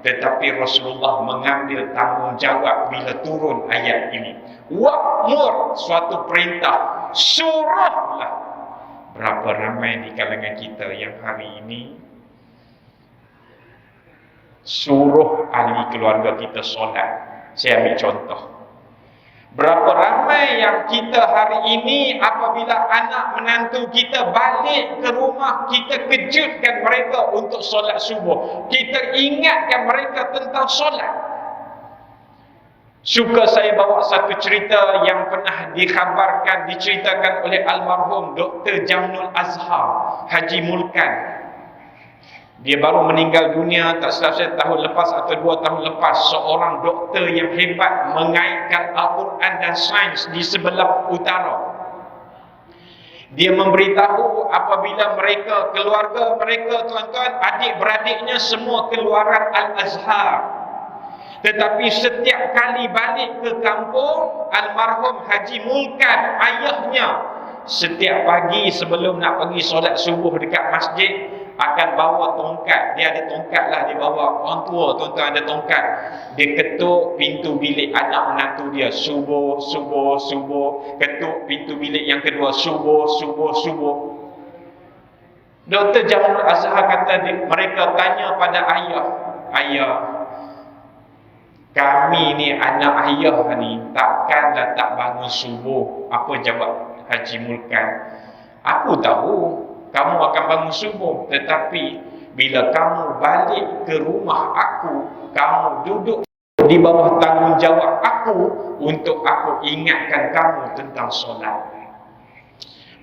tetapi Rasulullah mengambil tanggungjawab bila turun ayat ini. Wa'mur, suatu perintah, suruhlah. Berapa ramai di kalangan kita yang hari ini suruh ahli keluarga kita solat. Saya ambil contoh. Berapa ramai yang kita hari ini apabila anak menantu kita balik ke rumah, kita kejutkan mereka untuk solat subuh. Kita ingatkan mereka tentang solat. Suka saya bawa satu cerita yang pernah diceritakan oleh almarhum Dr. Jamnul Azhar Haji Mulkan. Dia baru meninggal dunia tak silap saya tahun lepas atau 2 tahun lepas. Seorang doktor yang hebat mengaitkan Al-Quran dan sains di sebelah utara. Dia memberitahu apabila mereka, keluarga mereka, tuan-tuan, adik-beradiknya semua keluaran Al-Azhar. Tetapi setiap kali balik ke kampung, almarhum Haji Mulkan, ayahnya, setiap pagi sebelum nak pergi solat subuh dekat masjid, akan bawa tongkat. Dia ada tongkat lah, dia bawa. Orang tua, tuan-tuan, ada tongkat. Dia ketuk pintu bilik anak menantu dia, subuh, subuh, subuh. Ketuk pintu bilik yang kedua, subuh, subuh, subuh. Dr. Jamul Azhar kata mereka tanya pada ayah, "Ayah, kami ni anak ayah ni takkanlah tak bangun subuh." Apa jawab Haji Mulkan? "Aku tahu kamu akan bangun subuh, tetapi bila kamu balik ke rumah aku, kamu duduk di bawah tanggungjawab aku untuk aku ingatkan kamu tentang solat."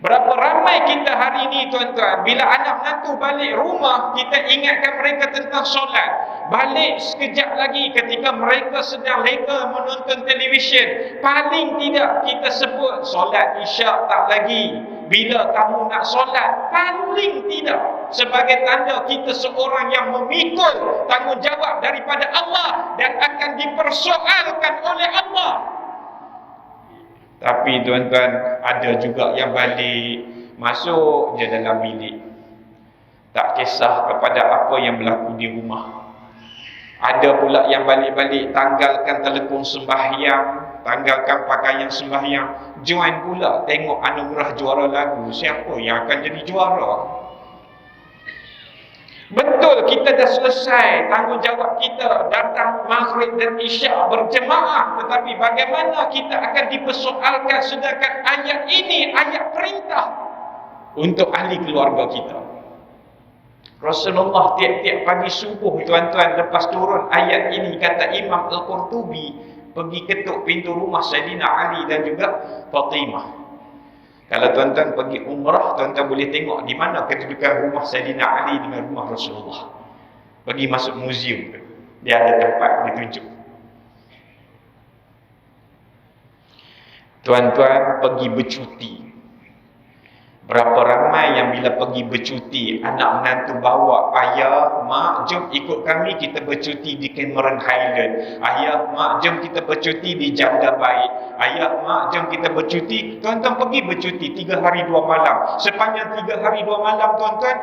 Berapa ramai kita hari ini, tuan-tuan, bila anak menantu balik rumah, kita ingatkan mereka tentang solat. Balik sekejap lagi ketika mereka sedang leka menonton televisyen, paling tidak kita sebut solat isyak tak lagi. Bila kamu nak solat, paling tidak sebagai tanda kita seorang yang memikul tanggungjawab daripada Allah dan akan dipersoalkan oleh Allah. Tapi tuan-tuan, ada juga yang balik, masuk je dalam bilik, tak kisah kepada apa yang berlaku di rumah. Ada pula yang balik-balik tanggalkan telekung sembahyang, tanggalkan pakaian sembahyang, join pula tengok anugerah juara lagu. Siapa yang akan jadi juara? Betul, kita dah selesai tanggungjawab kita, datang maghrib dan isyak berjemaah, tetapi bagaimana kita akan dipersoalkan sedangkan ayat ini ayat perintah untuk ahli keluarga kita. Rasulullah tiap-tiap pagi subuh, tuan-tuan, lepas turun ayat ini, kata Imam Al-Qurtubi, pergi ketuk pintu rumah Sayyidina Ali dan juga Fatimah. Kalau tuan-tuan pergi umrah, tuan-tuan boleh tengok di mana kedudukan rumah Sayyidina Ali dengan rumah Rasulullah. Pergi masuk muzium tu, dia ada tempat ditunjuk. Tuan-tuan pergi bercuti. Berapa ramai yang bila pergi bercuti, anak menantu bawa, ayah, mak, jom ikut kami kita bercuti di Cameron Highland. Ayah, mak, jom kita bercuti di Janda Baik. Ayah, mak, jom kita bercuti. Tuan-tuan pergi bercuti 3 hari 2 malam. Sepanjang 3 hari 2 malam, tuan-tuan,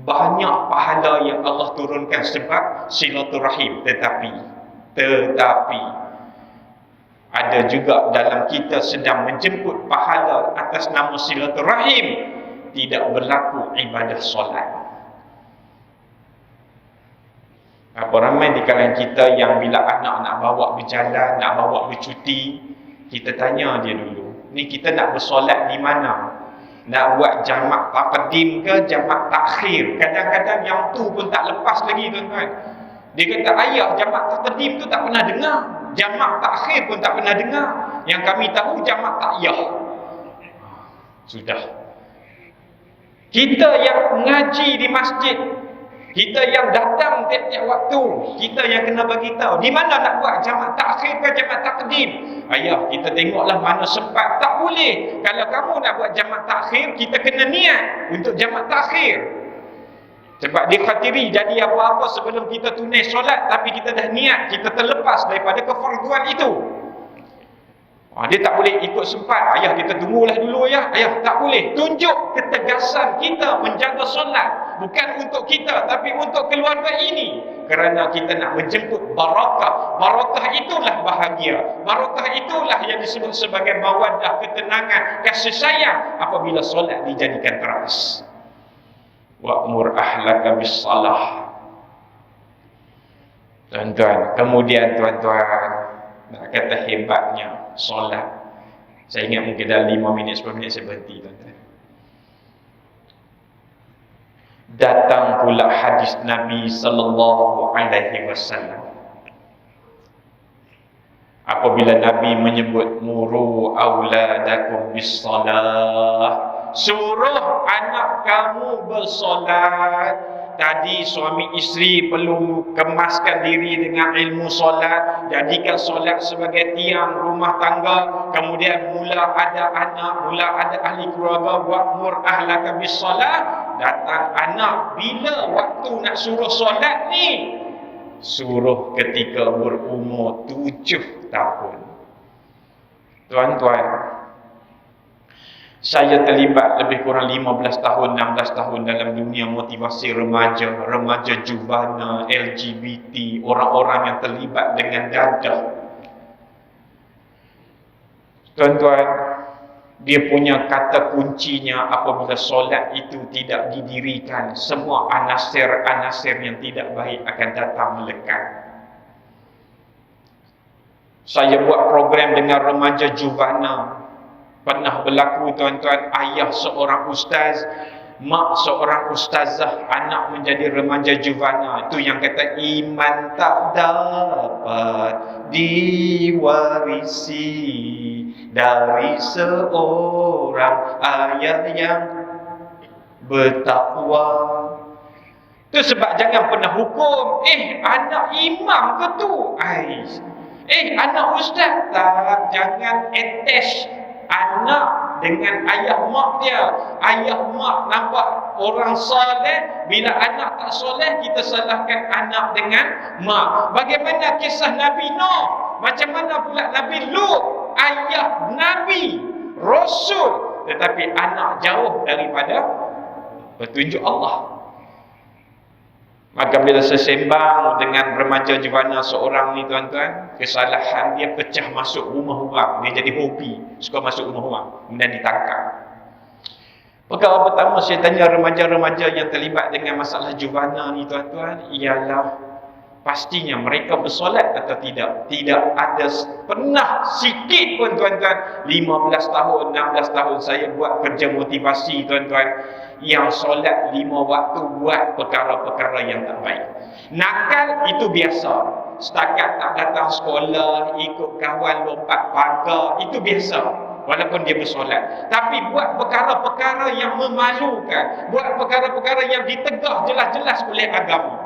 banyak pahala yang Allah turunkan sebab silaturahim. Tetapi ada juga dalam kita sedang menjemput pahala atas nama silaturahim, tidak berlaku ibadah solat. Apa ramai di kalangan kita yang bila anak nak bawa berjalan, nak bawa bercuti, kita tanya dia dulu, ni kita nak bersolat di mana? Nak buat jamak taqdim ke jamak takhir? Kadang-kadang yang tu pun tak lepas lagi, tuan-tuan. Dia kata, ayah, jamak taqdim tu tak pernah dengar, jamak takhir pun tak pernah dengar. Yang kami tahu jamak takyah. Sudah. Kita yang ngaji di masjid, kita yang datang tiap-tiap waktu, kita yang kena bagi tahu di mana nak buat jamak takhir ke jamak taqdim. Ayah, kita tengoklah mana sempat. Tak boleh. Kalau kamu nak buat jamak takhir, kita kena niat untuk jamak takhir. Sebab dikhatiri jadi apa-apa sebelum kita tunai solat, tapi kita dah niat, kita terlepas daripada kefarduan itu. Dia tak boleh ikut sempat. Ayah, kita tunggulah dulu ya. Ayah, tak boleh. Tunjuk ketegasan kita menjaga solat, bukan untuk kita, tapi untuk keluarga ini. Kerana kita nak menjemput barakah. Barakah itulah bahagia. Barakah itulah yang disebut sebagai mawaddah, ketenangan, kasih sayang apabila solat dijadikan teras. Wa'mur ahlaka bis-salah. Tuan-tuan, kemudian tuan-tuan, nak kata hebatnya solat. Saya ingat mungkin dalam 5 minit, 10 minit saya berhenti, tuan-tuan. Datang pula hadis Nabi sallallahu alaihi wasallam. Apabila Nabi menyebut muru auladakum bis-salah, suruh anak kamu bersolat. Tadi suami isteri perlu kemaskan diri dengan ilmu solat, jadikan solat sebagai tiang rumah tangga. Kemudian mula ada anak, mula ada ahli keluarga, wa'mur ahlaka bis-salah. Datang anak, bila waktu nak suruh solat ni? Suruh ketika berumur 7 tahun. Tuan-tuan, saya terlibat lebih kurang 15 tahun, 16 tahun dalam dunia motivasi remaja, remaja juvana, LGBT, orang-orang yang terlibat dengan dadah. Tuan-tuan, dia punya kata kuncinya apabila solat itu tidak didirikan, semua anasir-anasir yang tidak baik akan datang melekat. Saya buat program dengan remaja juvana. Pernah berlaku, tuan-tuan, ayah seorang ustaz, mak seorang ustazah, anak menjadi remaja juvana. Itu yang kata iman tak dapat diwarisi dari seorang ayah yang bertakwa. Itu sebab jangan pernah hukum, anak imam ke tu? Anak ustaz. Tak, jangan attach anak dengan ayah mak dia. Ayah mak nampak orang soleh, bila anak tak soleh, kita salahkan anak dengan mak. Bagaimana kisah Nabi Nuh? Macam mana pula Nabi Lut? Ayah Nabi, Rasul, tetapi anak jauh daripada petunjuk Allah. Maka bila sesembang dengan remaja jevana seorang ni tuan-tuan, kesalahan dia pecah masuk rumah orang. Dia jadi hobi, suka masuk rumah orang, kemudian ditangkap. Perkara pertama saya tanya remaja-remaja yang terlibat dengan masalah jevana ni tuan-tuan, ialah pastinya mereka bersolat atau tidak. Tidak ada pernah sikit pun tuan-tuan, 15 tahun, 16 tahun saya buat kerja motivasi tuan-tuan, yang solat 5 waktu buat perkara-perkara yang tak baik. Nakal itu biasa. Setakat tak datang sekolah, ikut kawan lompat pagar, itu biasa. Walaupun dia bersolat. Tapi buat perkara-perkara yang memalukan, buat perkara-perkara yang ditegah jelas-jelas oleh agama,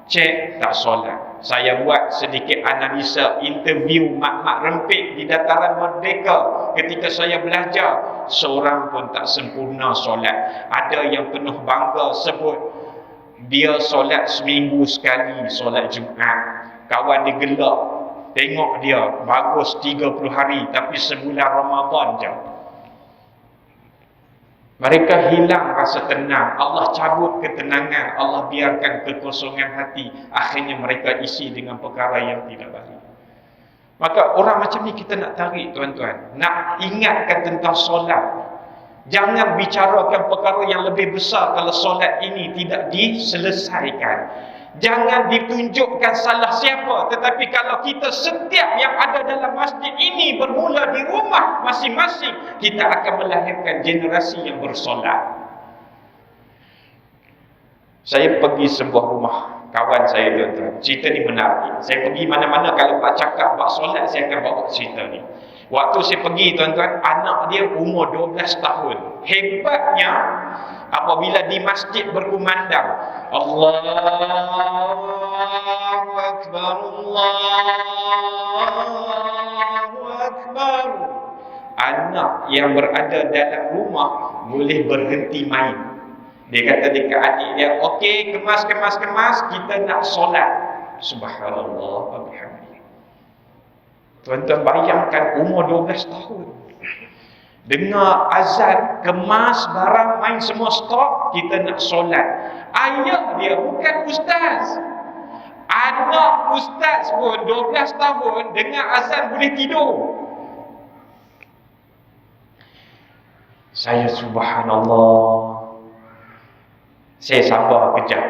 cek tak solat. Saya buat sedikit analisa interview mak-mak rempit di Dataran Merdeka ketika saya belajar. Seorang pun tak sempurna solat. Ada yang penuh bangga sebut dia solat seminggu sekali, solat Jumaat. Kawan dia gelak, tengok dia bagus 30 hari tapi sebulan Ramadan je. Mereka hilang rasa tenang. Allah cabut ketenangan. Allah biarkan kekosongan hati. Akhirnya mereka isi dengan perkara yang tidak baik. Maka orang macam ni kita nak tarik tuan-tuan. Nak ingatkan tentang solat. Jangan bicarakan perkara yang lebih besar kalau solat ini tidak diselesaikan. Jangan ditunjukkan salah siapa. Tetapi kalau kita setiap yang ada dalam masjid ini bermula di rumah masing-masing, kita akan melahirkan generasi yang bersolat. Saya pergi sebuah rumah kawan saya tuan-tuan. Cerita ni menarik. Saya pergi mana-mana kalau Pak cakap bab solat, saya akan bawa cerita ni. Waktu saya pergi tuan-tuan, anak dia umur 12 tahun. Hebatnya, apabila di masjid berkumandang Allahu Akbar, Allahu Akbar, anak yang berada dalam rumah boleh berhenti main. Dia kata dekat adik dia, okey, kemas, kita nak solat. Subhanallah wa bihamdih. Tuan-tuan bayangkan umur 12 tahun. Dengar azan, kemas barang, main semua stop, kita nak solat. Ayah dia bukan ustaz. Anak ustaz pun 12 tahun dengar azan boleh tidur. Saya subhanallah. Saya sabar kejap.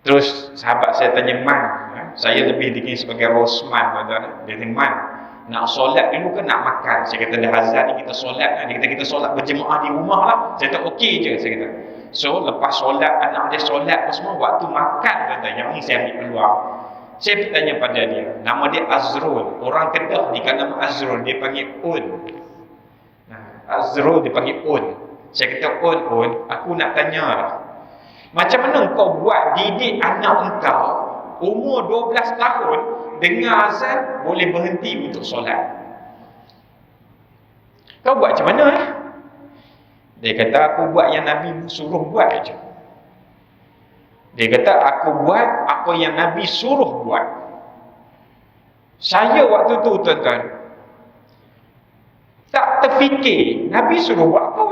Terus sahabat saya tanya, Man, saya lebih dikenal sebagai Rosman, tuan-tuan. Dia tanya, Man, nak solat dulu ke nak makan? Saya kata dah azan ni kita solat kan. Dia kata kita solat berjemaah di rumah lah. Saya kata okey je, saya kata. So lepas solat, anak dia solat apa semua, waktu makan tuan-tuan, yang ni saya ambil peluang. Saya bertanya pada dia, nama dia Azrul. Orang Kedah di nama Azrul, dia panggil Un. Azrul dia panggil Un. Saya kata, Un, aku nak tanya lah. Macam mana kau buat didik anak engkau umur 12 tahun dengar azan boleh berhenti untuk solat? Kau buat macam mana? Dia kata, aku buat yang Nabi suruh buat aja. Dia kata, aku buat apa yang Nabi suruh buat. Saya waktu tu tuan-tuan tak terfikir Nabi suruh buat apa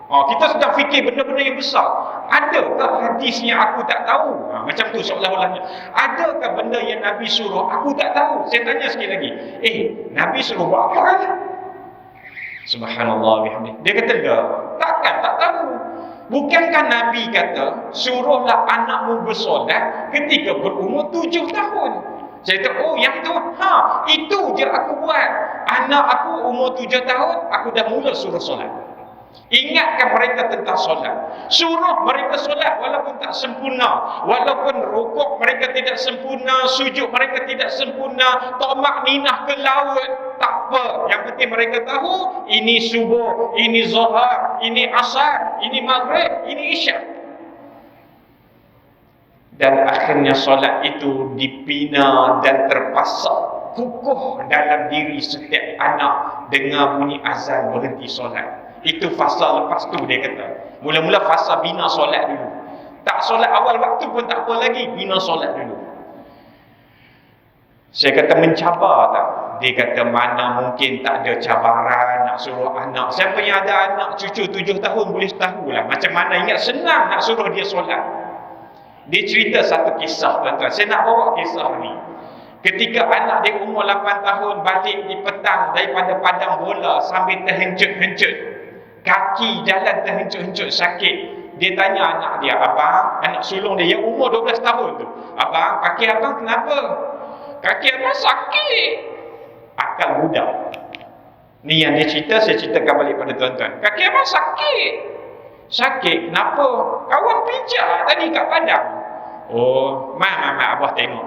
kita sedang fikir benda-benda yang besar. Adakah hadis yang aku tak tahu? Macam tu seolah-olahnya. Adakah benda yang Nabi suruh aku tak tahu? Saya tanya sekali lagi. Nabi suruh buat apa kan? Subhanallah bihamdih. Dia kata, takkan tak tahu. Bukankah Nabi kata, suruhlah anakmu bersolat ketika berumur 7 tahun? Saya kata, yang tu, itu je aku buat. Anak aku umur 7 tahun, aku dah mula suruh solat. Ingatkan mereka tentang solat. Suruh mereka solat walaupun tak sempurna. Walaupun rukuk mereka tidak sempurna, sujud mereka tidak sempurna, tamak ninah ke laut, tak apa. Yang penting mereka tahu, ini subuh, ini zuhur, ini asar, ini maghrib, ini isyak. Dan akhirnya solat itu dibina dan terpasang kukuh dalam diri setiap anak. Dengar bunyi azan berhenti solat. Itu fasa lepas tu dia kata. Mula-mula fasa bina solat dulu. Tak solat awal waktu pun tak apa lagi, bina solat dulu. Saya kata, mencabar tak? Dia kata, mana mungkin tak ada cabaran nak suruh anak. Siapa yang ada anak cucu 7 tahun boleh tahulah macam mana. Ingat, senang nak suruh dia solat. Dia cerita satu kisah, tuan-tuan. Saya nak bawa kisah ni. Ketika anak dia umur 8 tahun balik di petang daripada padang bola sambil terhencut-hencut, kaki jalan terhencut-hencut sakit. Dia tanya anak dia, abang, anak sulung dia yang umur 12 tahun tu, abang, kaki abang kenapa? Kaki abang sakit. Akal budak. Ni yang dia cerita, saya ceritakan balik pada tuan-tuan. Kaki abang sakit. Sakit, kenapa? Kawan pijak tadi kat padang. Oh, abah tengok.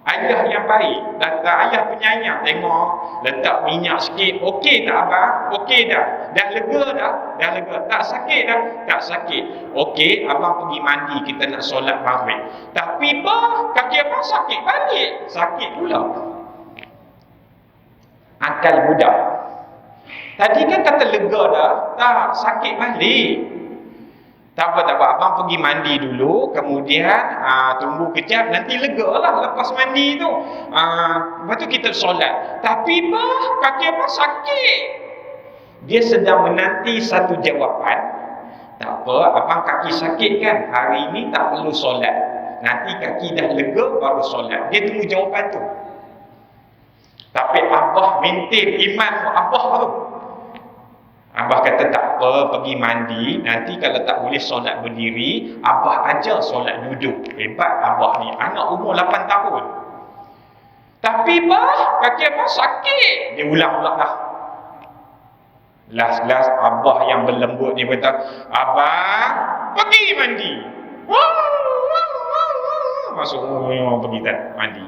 Ayah yang baik, datang ayah penyayang, tengok, letak minyak sikit. Okey tak abang? Okey dah. Dah lega dah? Dah lega. Tak sakit dah? Tak sakit. Okey, abang pergi mandi, kita nak solat maghrib. Tapi bah, kaki abang sakit balik. Sakit pula. Akal budak. Tadi kan kata lega dah, tak, sakit balik. Tak apa, abang pergi mandi dulu, kemudian tunggu kejap, nanti lega lah lepas mandi tu. Lepas tu kita solat. Tapi bah, kaki abang sakit. Dia sedang menanti satu jawapan. Tak apa, abang kaki sakit kan, hari ini tak perlu solat. Nanti kaki dah lega baru solat. Dia tunggu jawapan tu. Tapi abah maintain iman abah tu. Abah kata tak apa, pergi mandi. Nanti kalau tak boleh solat berdiri, abah ajar solat duduk. Hebat abah ni, anak umur 8 tahun. Tapi bah, kaki abah sakit. Dia ulang pula dah. Last abah yang berlembut ni kata, abang, pergi mandi. Masuk pergi tak mandi.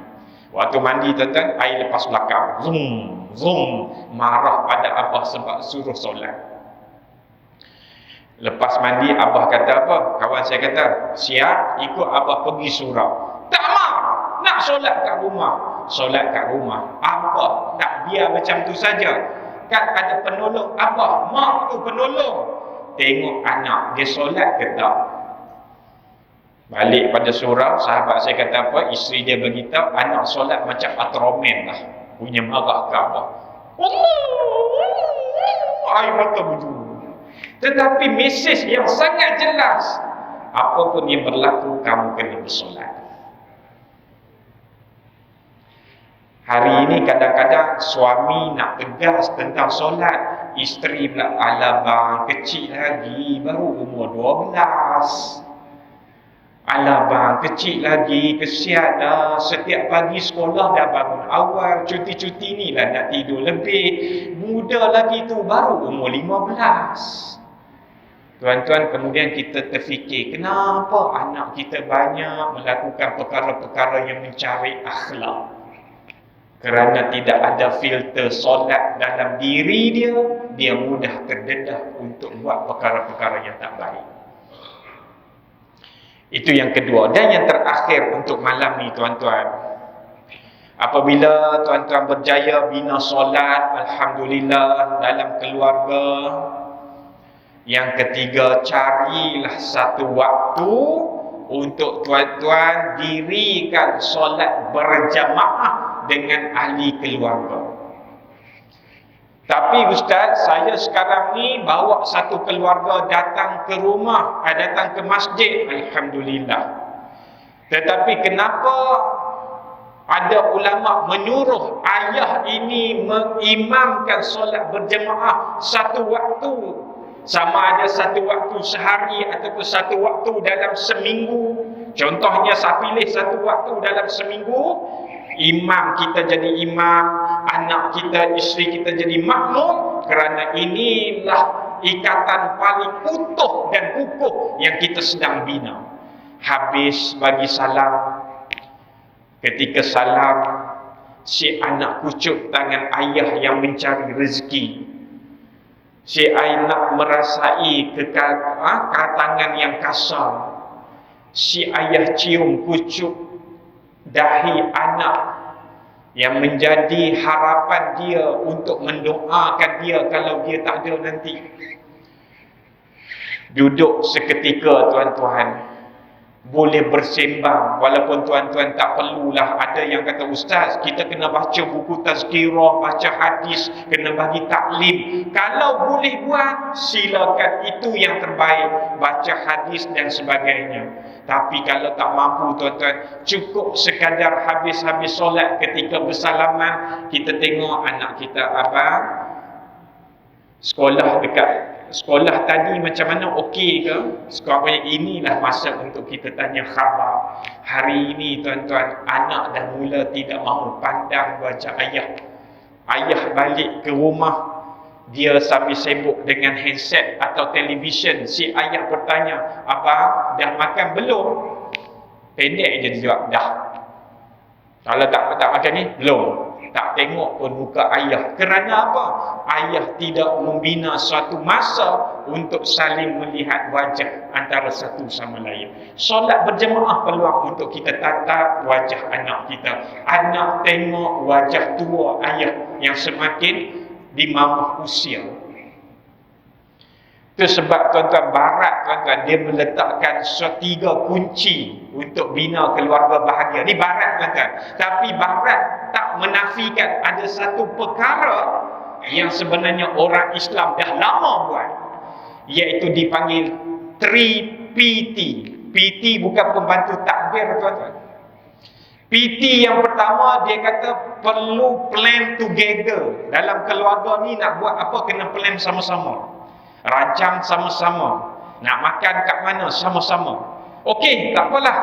Waktu mandi tuan-tuan, air lepas belakang. Zoom. Marah pada abah sebab suruh solat. Lepas mandi, abah kata apa? Kawan saya kata, siap, ikut abah pergi surau. Tak mau, nak solat kat rumah. Solat kat rumah. Abah tak biar macam tu saja. Kan ada penolong abah, mak tu penolong. Tengok anak, dia solat ke tak? Balik pada surau, sahabat saya kata apa? Isteri dia beritahu, anak solat macam Atromen lah. Punya marah ke abah. Air mata berjuru. Tetapi mesej yang sangat jelas. Apapun yang berlaku, kamu kena bersolat. Hari ini kadang-kadang suami nak tegas tentang solat. Isteri pula, alah bang, kecil lagi, baru umur 12. Alah bang, kecil lagi, kesian dah. Setiap pagi sekolah dah bangun awal. Cuti-cuti ni lah nak tidur lebih. Muda lagi tu, baru umur 15. Tuan-tuan, kemudian kita terfikir, kenapa anak kita banyak melakukan perkara-perkara yang mencari akhlak? Kerana tidak ada filter solat dalam diri dia, dia mudah terdedah untuk buat perkara-perkara yang tak baik. Itu yang kedua. Dan yang terakhir untuk malam ni tuan-tuan, apabila tuan-tuan berjaya bina solat, alhamdulillah, dalam keluarga. Yang ketiga, carilah satu waktu untuk tuan-tuan dirikan solat berjamaah dengan ahli keluarga. Tapi Ustaz, saya sekarang ni bawa satu keluarga datang ke rumah, datang ke masjid, alhamdulillah. Tetapi kenapa ada ulama menyuruh ayah ini mengimamkan solat berjemaah satu waktu? Sama ada satu waktu sehari ataupun satu waktu dalam seminggu. Contohnya saya pilih satu waktu dalam seminggu. Imam kita jadi imam, anak kita, isteri kita jadi makmum. Kerana inilah ikatan paling utuh dan kukuh yang kita sedang bina. Habis bagi salam. Ketika salam, si anak kucuk tangan ayah yang mencari rezeki. Si anak merasai tangan yang kasar. Si ayah cium kucuk dahi anak yang menjadi harapan dia untuk mendoakan dia kalau dia tak ada nanti. Duduk seketika tuan-tuan. boleh bersembang. Walaupun tuan-tuan tak perlulah, ada yang kata, ustaz, kita kena baca buku tazkirah, baca hadis, kena bagi taklim. Kalau boleh buat, silakan, itu yang terbaik, baca hadis dan sebagainya. Tapi kalau tak mampu tuan-tuan, cukup sekadar habis-habis solat ketika bersalaman, kita tengok anak kita sekolah dekat sekolah tadi macam mana, okey ke? Sekarang inilah masa untuk kita tanya khabar. Hari ini tuan-tuan, anak dah mula tidak mahu pandang wajah ayah. Ayah balik ke rumah, dia sambil sibuk dengan handset atau televisyen. Si ayah bertanya, abang dah makan belum? Pendek je dia jawab, dah. Kalau tak makan ni, belum. Tak tengok pun muka ayah. Kerana apa? Ayah tidak membina suatu masa untuk saling melihat wajah antara satu sama lain. Solat berjemaah peluang untuk kita tatap wajah anak kita. Anak tengok wajah tua ayah yang semakin dimamah usia. Itu sebab tuan-tuan, barat tuan-tuan, dia meletakkan 3 kunci untuk bina keluarga bahagia. Ni barat tuan-tuan. Tapi barat tak menafikan ada satu perkara yang sebenarnya orang Islam dah lama buat, iaitu dipanggil 3PT. PT bukan pembantu takbir tuan-tuan. PT yang pertama, dia kata perlu plan together. Dalam keluarga ni nak buat apa, kena plan sama-sama, rancang sama-sama, nak makan kat mana sama-sama. Okey, tak apalah.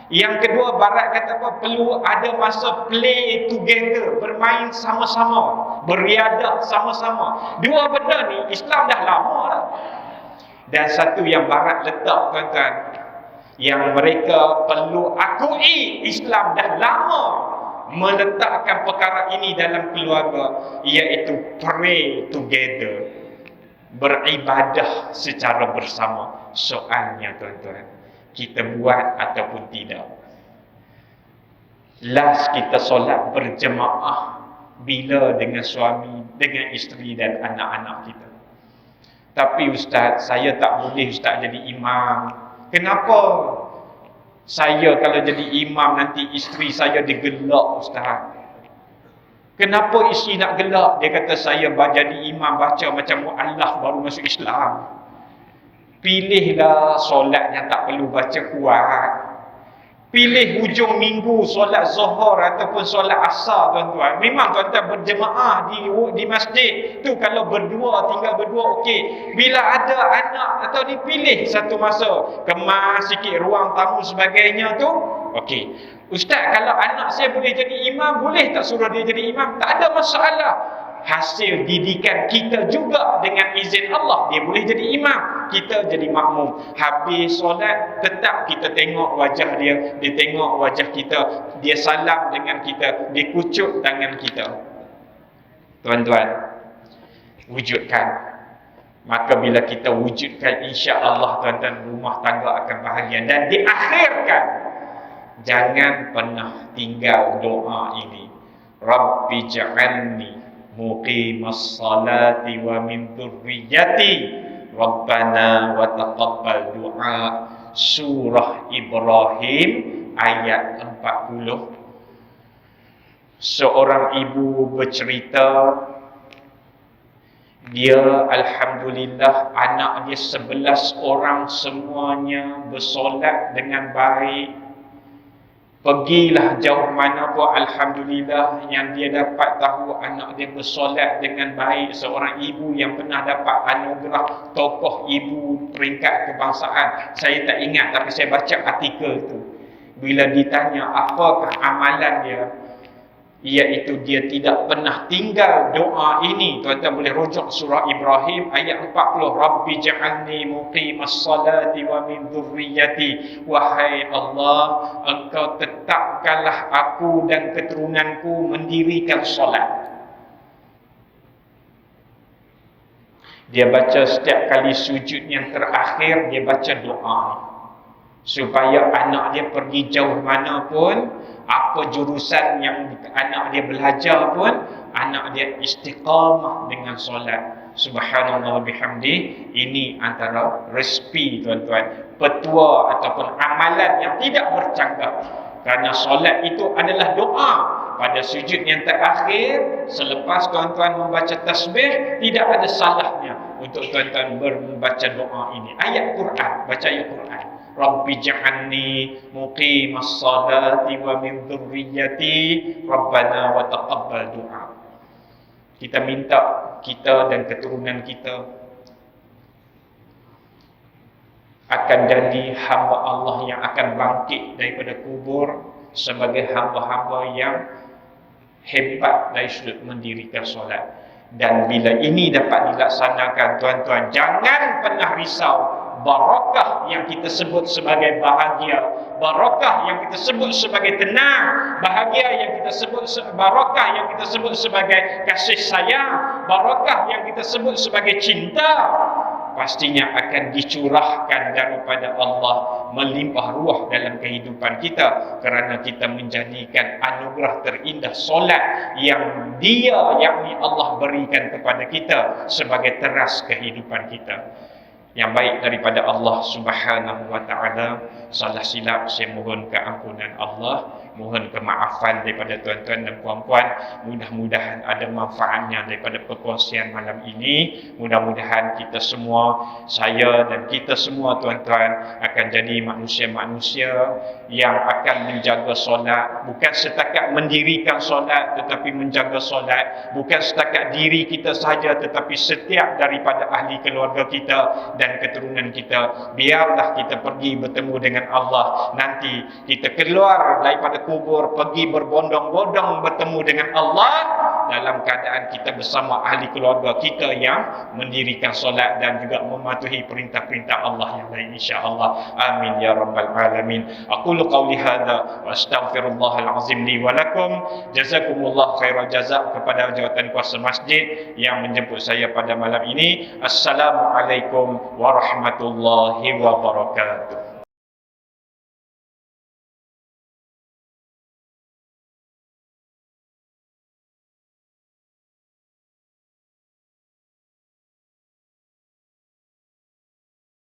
Yang kedua, barat kata apa? Perlu ada masa play together, bermain sama-sama, beriadah sama-sama. Dua benda ni Islam dah lama dah. Dan satu yang barat letak tuan-tuan, yang mereka perlu akui, Islam dah lama meletakkan perkara ini dalam keluarga, iaitu pray together, beribadah secara bersama. Soalnya tuan-tuan, kita buat ataupun tidak. Last kita solat berjemaah bila? Dengan suami, dengan isteri dan anak-anak kita. Tapi ustaz, saya tak boleh ustaz jadi imam. Kenapa? Saya kalau jadi imam nanti isteri saya digelak ustaz. Kenapa isteri nak gelak? Dia kata saya jadi imam baca macam mu'allaf baru masuk Islam. Pilihlah solat yang tak perlu baca kuat. Pilih hujung minggu solat zuhur ataupun solat asar tuan-tuan. Memang tuan-tuan berjemaah di masjid tu, kalau berdua, tinggal berdua okey. Bila ada anak atau pilih satu masa, kemas sikit ruang tamu sebagainya tu, okey. Ustaz, kalau anak saya boleh jadi imam, boleh tak suruh dia jadi imam? Tak ada masalah. Hasil didikan kita juga, dengan izin Allah dia boleh jadi imam, kita jadi makmum. Habis solat, tetap kita tengok wajah dia, dia tengok wajah kita, dia salam dengan kita, dia kucuk tangan kita. Tuan-tuan, wujudkan. Maka bila kita wujudkan, insya-Allah tuan-tuan, rumah tangga akan bahagia. Dan diakhirkan, jangan pernah tinggal doa ini, Rabbi ja'alni muqimas salati wa min dzurriyyati Rabbana wa taqabbal du'a. Surah Ibrahim ayat 40. Seorang ibu bercerita, dia alhamdulillah anak dia 11 orang semuanya bersolat dengan baik. Pergilah jauh mana pun, alhamdulillah yang dia dapat tahu anak dia bersolat dengan baik. Seorang ibu yang pernah dapat anugerah tokoh ibu peringkat kebangsaan. Saya tak ingat, tapi saya baca artikel tu. Bila ditanya apakah amalan dia, iaitu dia tidak pernah tinggal doa ini. Tuan-tuan boleh rujuk surah Ibrahim ayat 40. Rabbi ja'alni muqimas salati wa min dzurriyyati. Wahai Allah, engkau tetapkanlah aku dan keturunanku mendirikan solat. Dia baca setiap kali sujud yang terakhir, dia baca doa supaya anak dia pergi jauh mana pun, apa jurusan yang anak dia belajar pun, anak dia istiqamah dengan solat. Subhanallah bihamdi. Ini antara resipi tuan-tuan, petua ataupun amalan yang tidak bercanggah. Kerana solat itu adalah doa. Pada sujud yang terakhir, selepas tuan-tuan membaca tasbih, tidak ada salahnya untuk tuan-tuan membaca doa ini. Ayat Quran, baca ayat Quran. Rabbi ja'alni muqimas salati wa min dhurriyyati Rabbana wa taqabbal du'a. Kita minta kita dan keturunan kita akan jadi hamba Allah yang akan bangkit daripada kubur sebagai hamba-hamba yang hebat dari sudut mendirikan solat. Dan bila ini dapat dilaksanakan, tuan-tuan, jangan pernah risau. Barakah yang kita sebut sebagai bahagia, barakah yang kita sebut sebagai tenang, bahagia yang kita sebut, barakah yang kita sebut sebagai kasih sayang, barakah yang kita sebut sebagai cinta, pastinya akan dicurahkan daripada Allah melimpah ruah dalam kehidupan kita, kerana kita menjadikan anugerah terindah solat yang Dia, yakni Allah, berikan kepada kita sebagai teras kehidupan kita. Yang baik daripada Allah Subhanahu wa ta'ala. Salah silap saya mohon keampunan Allah, mohon kemaafan daripada tuan-tuan dan puan-puan. Mudah-mudahan ada manfaatnya daripada perkongsian malam ini. Mudah-mudahan kita semua, saya dan kita semua tuan-tuan, akan jadi manusia-manusia yang akan menjaga solat. Bukan setakat mendirikan solat, tetapi menjaga solat. Bukan setakat diri kita sahaja, tetapi setiap daripada ahli keluarga kita dan keturunan kita. Biarlah kita pergi bertemu dengan Allah. Nanti kita keluar daripada kubur, pergi berbondong-bondong bertemu dengan Allah dalam keadaan kita bersama ahli keluarga kita yang mendirikan solat dan juga mematuhi perintah-perintah Allah yang lain, insya-Allah. Amin ya rabbal alamin. Aqulu qawli hadza wa astaghfirullahal azim li wa lakum. Jazakumullah khairal jazak kepada jawatan kuasa masjid yang menjemput saya pada malam ini. Assalamualaikum warahmatullahi wabarakatuh.